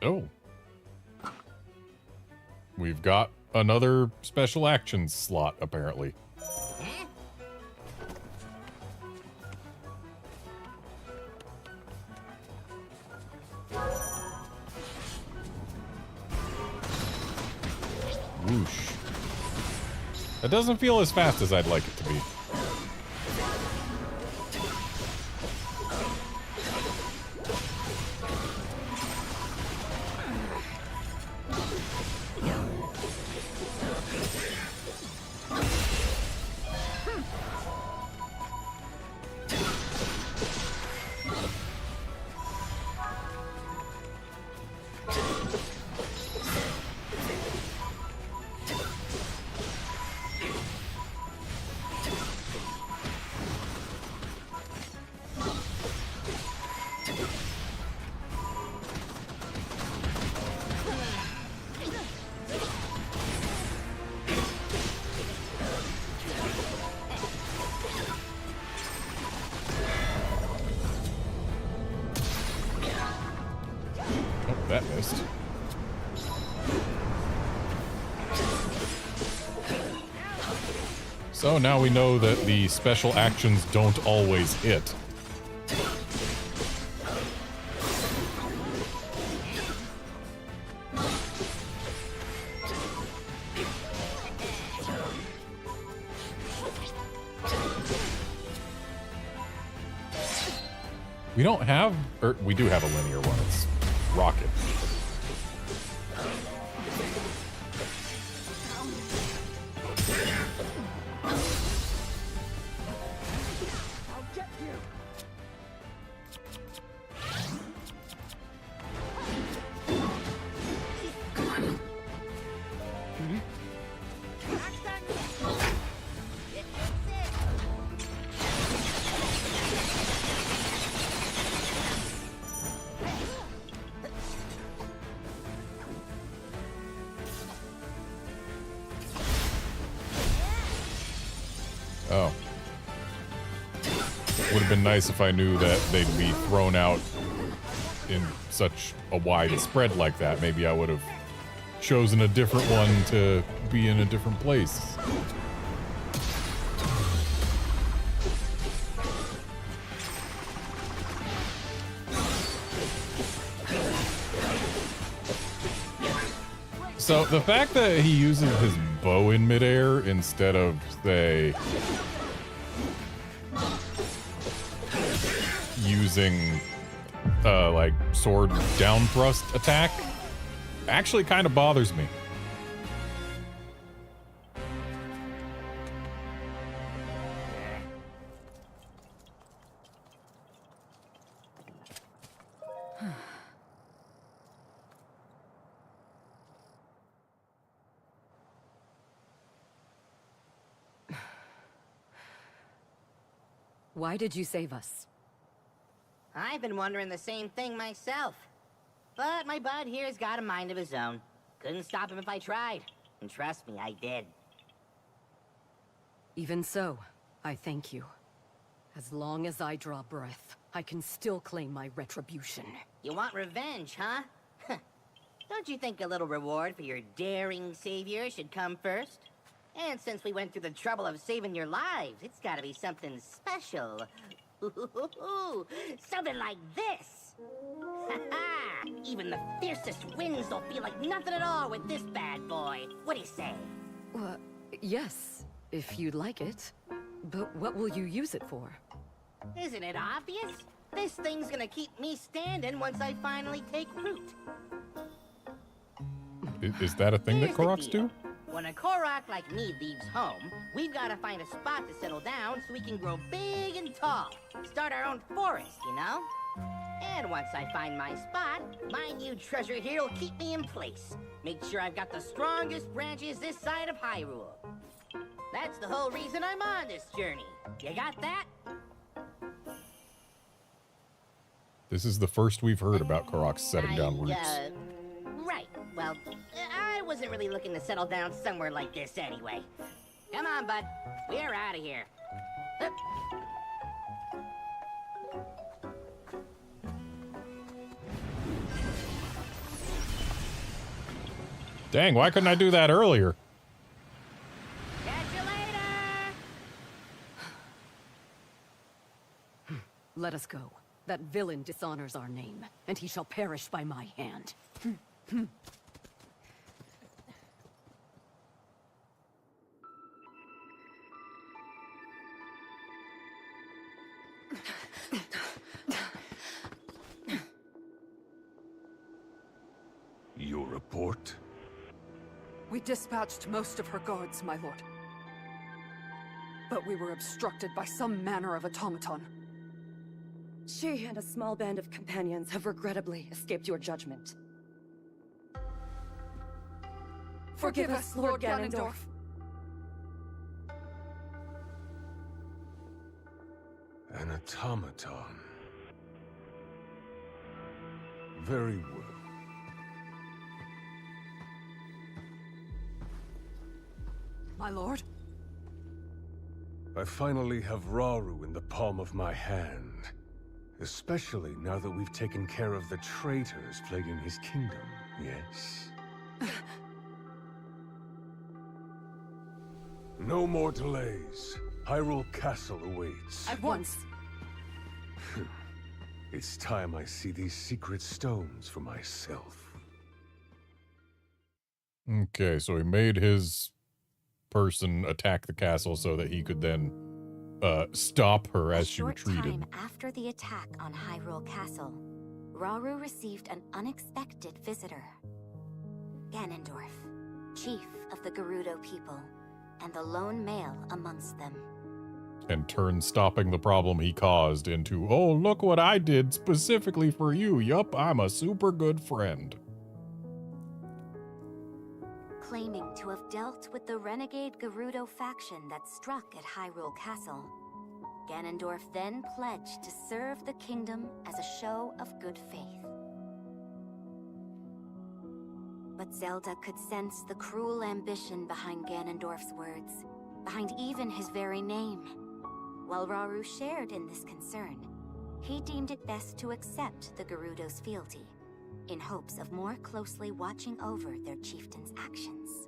Oh. We've got another special actions slot, apparently. Whoosh. That doesn't feel as fast as I'd like it to be. that missed. So now we know that the special actions don't always hit. We don't have, or we do have a linear one. It's rocket. Oh. Would have been nice if I knew that they'd be thrown out in such a wide spread like that. Maybe I would have chosen a different one to be in a different place. So the fact that he uses his bow in midair instead of, say, using like sword down thrust attack actually kind of bothers me. Why did you save us? I've been wondering the same thing myself. But my bud here's got a mind of his own. Couldn't stop him if I tried. And trust me, I did. Even so, I thank you. As long as I draw breath, I can still claim my retribution. You want revenge, huh? Don't you think a little reward for your daring savior should come first? And since we went through the trouble of saving your lives, it's gotta be something special. Something like this! Ha-ha! Even the fiercest winds don't feel like nothing at all with this bad boy. What do you say? Yes, if you'd like it. But what will you use it for? Isn't it obvious? This thing's gonna keep me standing once I finally take root. Is that a thing that Koroks do? When a Korok like me leaves home, we've got to find a spot to settle down so we can grow big and tall. Start our own forest, you know? And once I find my spot, my new treasure here will keep me in place. Make sure I've got the strongest branches this side of Hyrule. That's the whole reason I'm on this journey. You got that? This is the first we've heard about Koroks setting down roots. Right. Well, I wasn't really looking to settle down somewhere like this anyway. Come on, bud. We're out of here. Dang, why couldn't I do that earlier? Catch you later! Let us go. That villain dishonors our name, and he shall perish by my hand. Your report? We dispatched most of her guards, my lord. But we were obstructed by some manner of automaton. She and a small band of companions have regrettably escaped your judgment. Forgive us, Lord Ganondorf. An automaton. Very well. My lord? I finally have Rauru in the palm of my hand. Especially now that we've taken care of the traitors plaguing his kingdom, yes? No more delays. Hyrule Castle awaits. At once! It's time I see these secret stones for myself. Okay, so he made his person attack the castle so that he could then stop her as she retreated. A short time after the attack on Hyrule Castle, Rauru received an unexpected visitor. Ganondorf, chief of the Gerudo people, and the lone male amongst them. And turned stopping the problem he caused into, oh, look what I did specifically for you. Yup, I'm a super good friend. Claiming to have dealt with the renegade Gerudo faction that struck at Hyrule Castle, Ganondorf then pledged to serve the kingdom as a show of good faith. But Zelda could sense the cruel ambition behind Ganondorf's words, behind even his very name. While Rauru shared in this concern, he deemed it best to accept the Gerudo's fealty, in hopes of more closely watching over their chieftain's actions.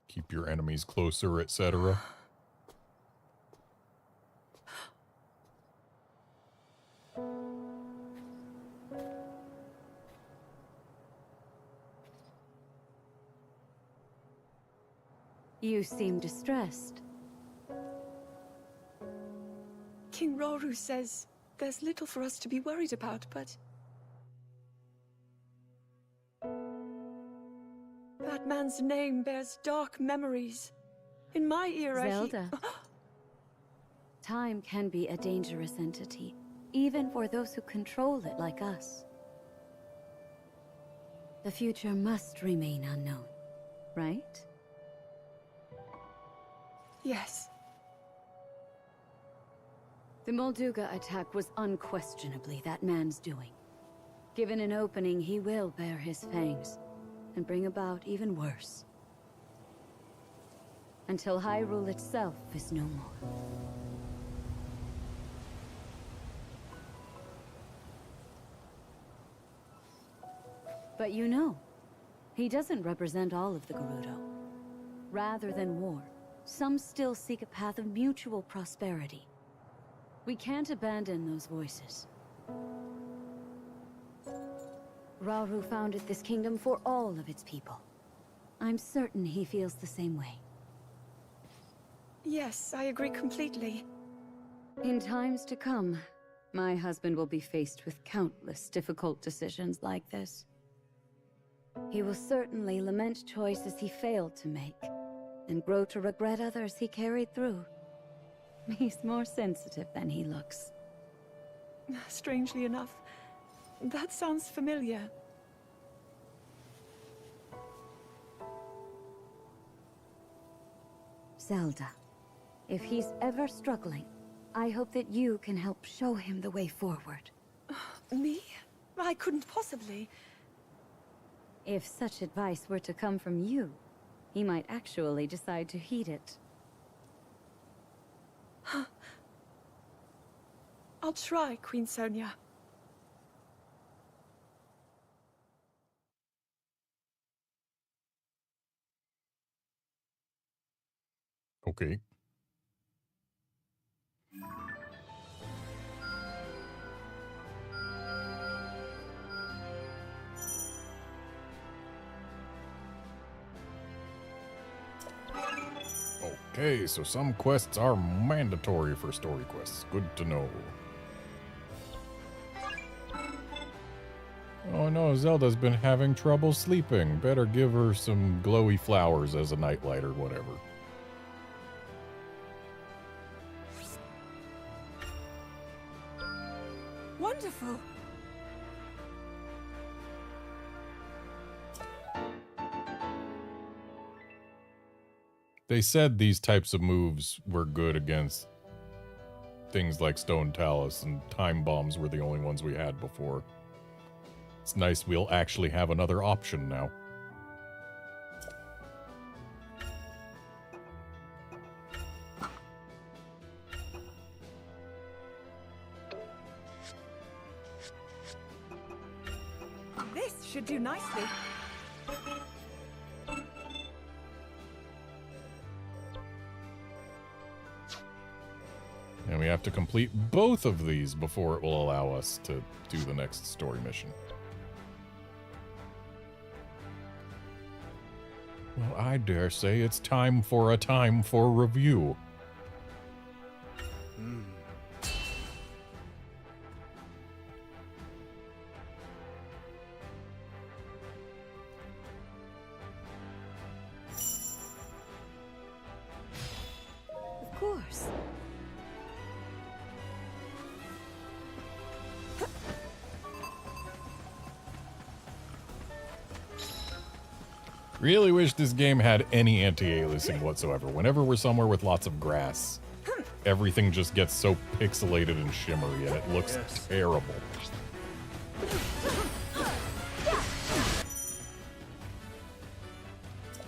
Keep your enemies closer, etc. You seem distressed. King Rauru says there's little for us to be worried about, but... that man's name bears dark memories. In my era, Zelda. Time can be a dangerous entity, even for those who control it like us. The future must remain unknown, right? Yes. The Molduga attack was unquestionably that man's doing. Given an opening, he will bare his fangs and bring about even worse. Until Hyrule itself is no more. But you know, he doesn't represent all of the Gerudo. Rather than war, some still seek a path of mutual prosperity. We can't abandon those voices. Rauru founded this kingdom for all of its people. I'm certain he feels the same way. Yes, I agree completely. In times to come, my husband will be faced with countless difficult decisions like this. He will certainly lament choices he failed to make, and grow to regret others he carried through. He's more sensitive than he looks. Strangely enough, that sounds familiar. Zelda, if he's ever struggling, I hope that you can help show him the way forward. Me? I couldn't possibly. If such advice were to come from you, he might actually decide to heed it. I'll try, Queen Sonia. Okay. Okay, so some quests are mandatory for story quests. Good to know. Oh no, Zelda's been having trouble sleeping. Better give her some glowy flowers as a nightlight or whatever. Wonderful. They said these types of moves were good against things like Stone Talus, and time bombs were the only ones we had before. It's nice we'll actually have another option now. This should do nicely. And we have to complete both of these before it will allow us to do the next story mission. Well, I dare say it's time for review. Of course. Really wish this game had any anti-aliasing whatsoever. Whenever we're somewhere with lots of grass, everything just gets so pixelated and shimmery and it looks terrible.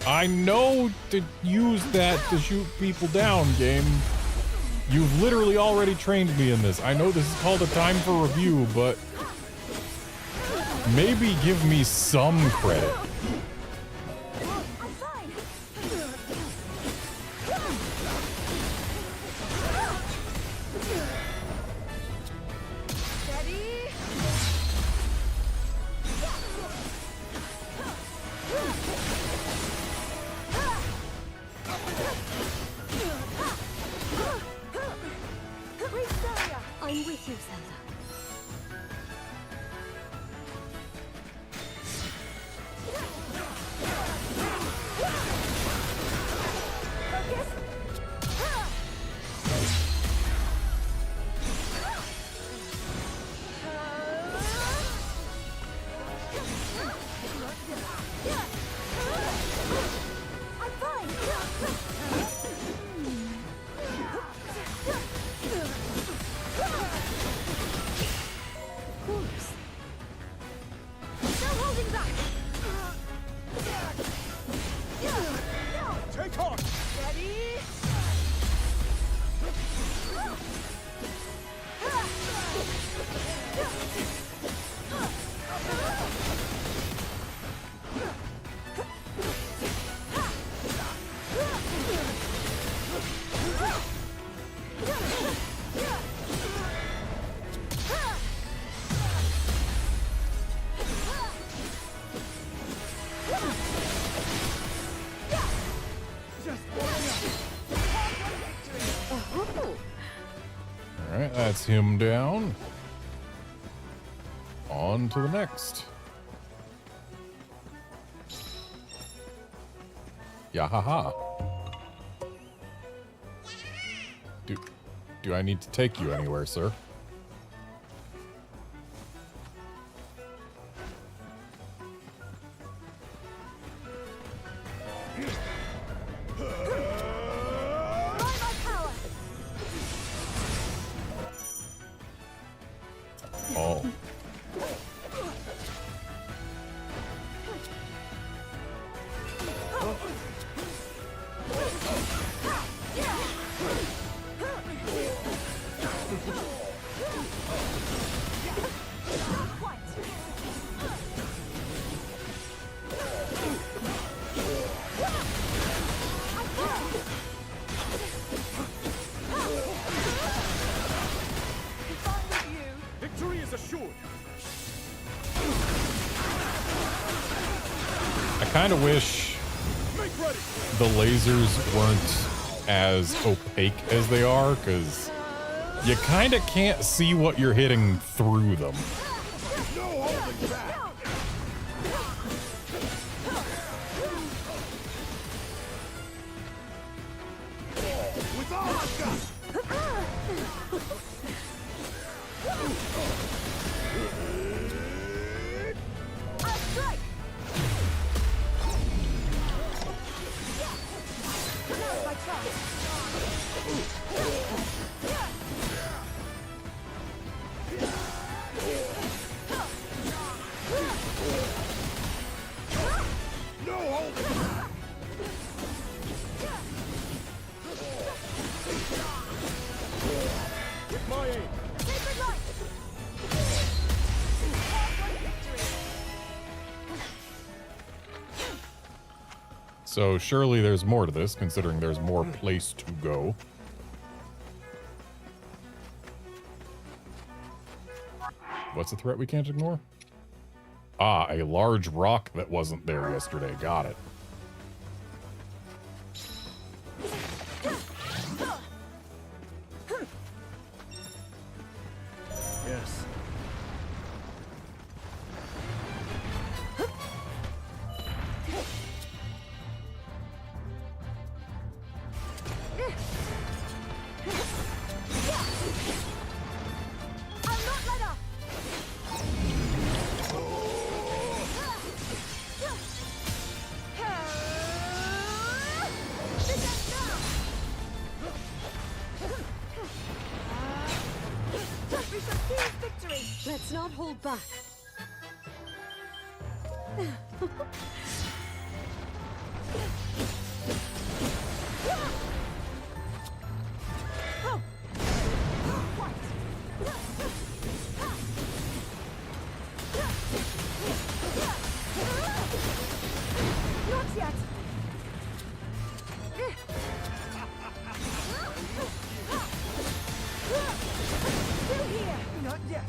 I know to use that to shoot people down, game. You've literally already trained me in this. I know this is called a time for review, but maybe give me some credit. I'm with you, Zelda. Alright, that's him down. On to the next. Yahaha. Do I need to take you anywhere, sir? Oh. Victory is assured. I kind of wish the lasers weren't as opaque as they are, because you kind of can't see what you're hitting through them. No holding back. With all I've got. So surely there's more to this, considering there's more place to go. What's the threat we can't ignore? Ah, a large rock that wasn't there yesterday. Got it. Yes. Let's not hold back. Not yet. Still here. Not yet.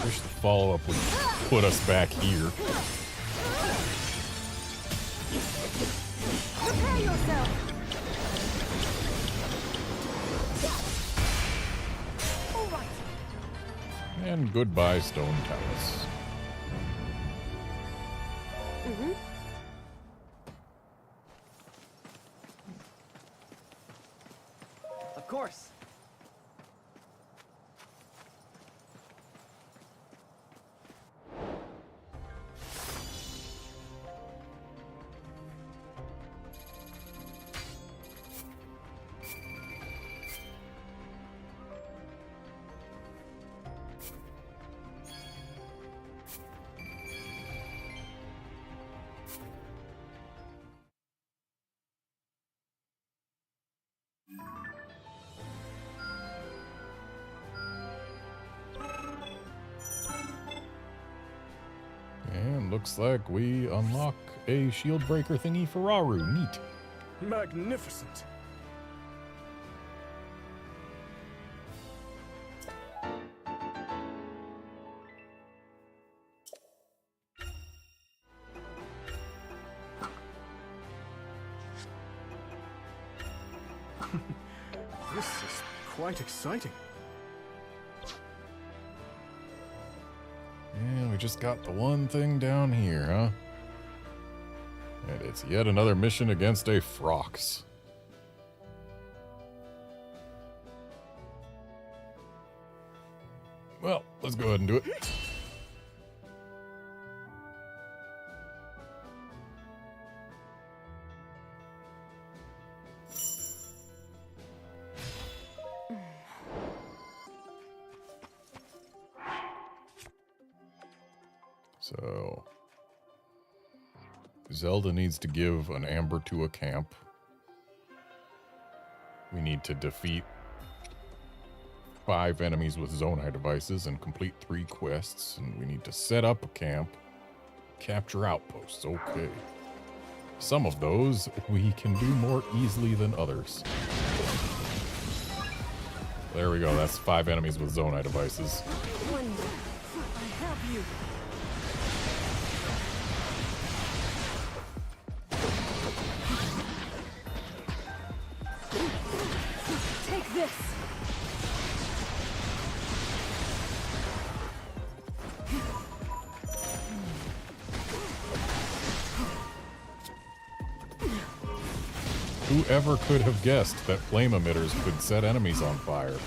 Wish the follow-up would put us back here. Prepare yourself. All right. And goodbye, Stone Talus. Of course. And looks like we unlock a shield breaker thingy for Rauru. Neat. Magnificent. This is quite exciting. And we just got the one thing down here, huh? And it's yet another mission against a Frox. Well, let's go ahead and do it. So, Zelda needs to give an amber to a camp. We need to defeat 5 enemies with Zonai devices and complete 3 quests. And we need to set up a camp, capture outposts. Okay. Some of those we can do more easily than others. There we go. That's 5 enemies with Zonai devices. I have you. Take this. Whoever could have guessed that flame emitters could set enemies on fire?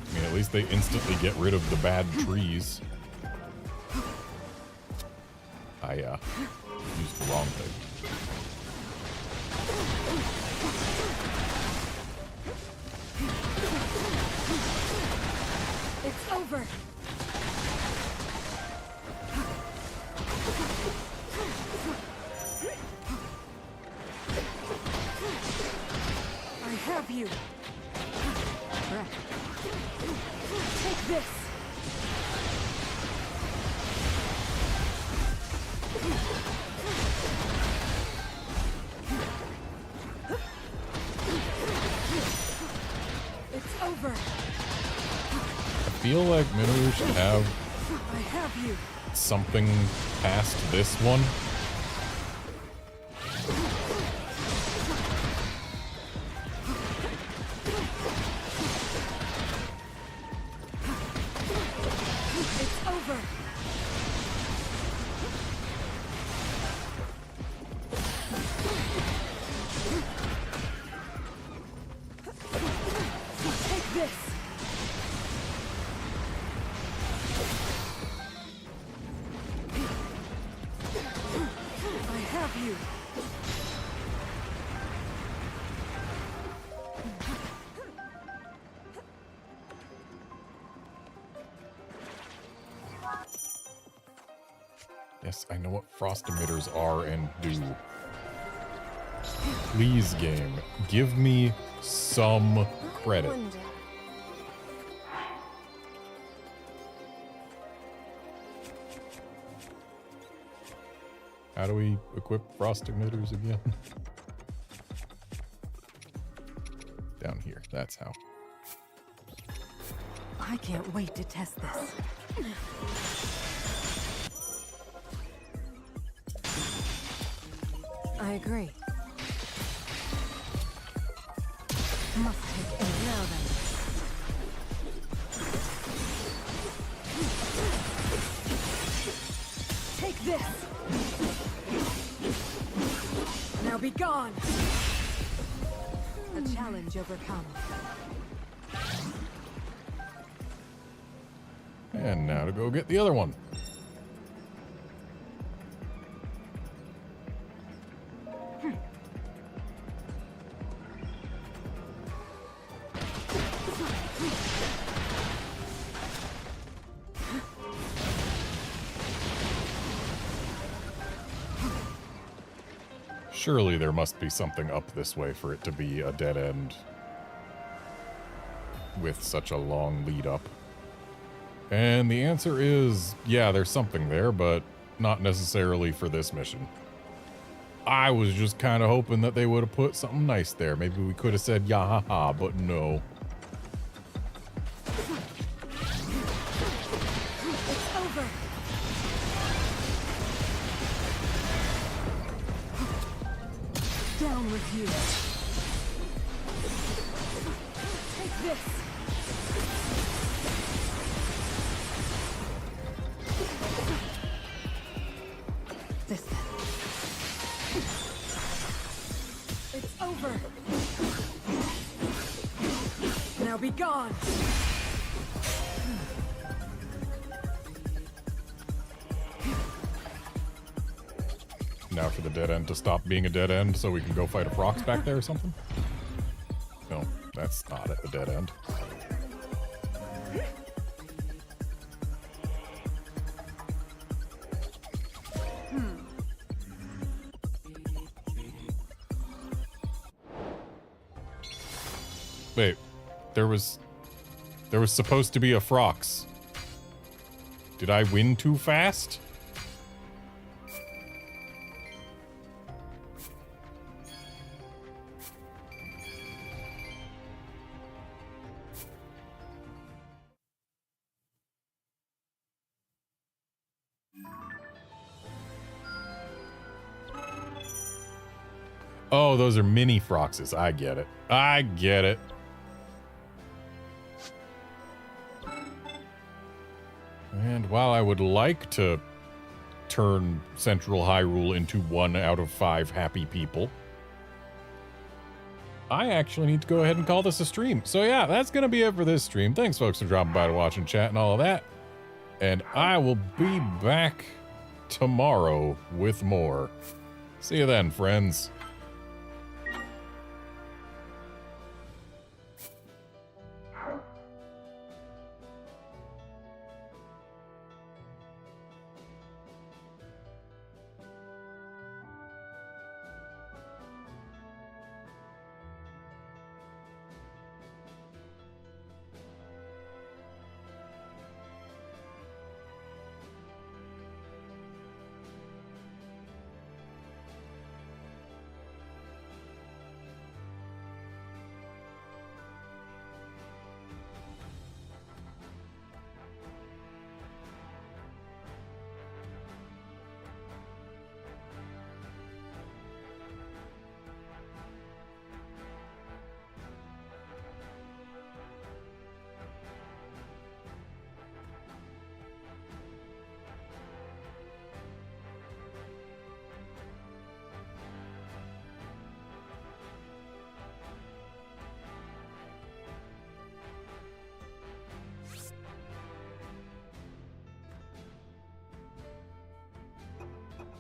I mean, at least they instantly get rid of the bad trees. I used the wrong thing. It's over. I have you. Take this. It's over. I feel like Minoru should have I have you. something past this one. It's over. Take this. I have you. Yes, I know what frost emitters are and do. Please, game, give me some credit. How do we equip frost emitters again? Down here, that's how. I can't wait to test this. I agree. Must take a now then. Take this. Now be gone. A challenge overcome. And now to go get the other one. Surely there must be something up this way for it to be a dead end with such a long lead up. And the answer is, yeah, there's something there, but not necessarily for this mission. I was just kind of hoping that they would have put something nice there. Maybe we could have said, yeah, haha, but no. It's over. Down with you. Take this. This then. It's over. Now be gone. Now for the dead end to stop being a dead end so we can go fight a Frox back there or something? No, that's not at the dead end. Wait, there was supposed to be a Frox. Did I win too fast? Oh, those are mini Froxes. I get it. I get it. And while I would like to turn Central Hyrule into 1 out of 5 happy people, I actually need to go ahead and call this a stream. So yeah, that's going to be it for this stream. Thanks, folks, for dropping by to watch and chat and all of that. And I will be back tomorrow with more. See you then, friends.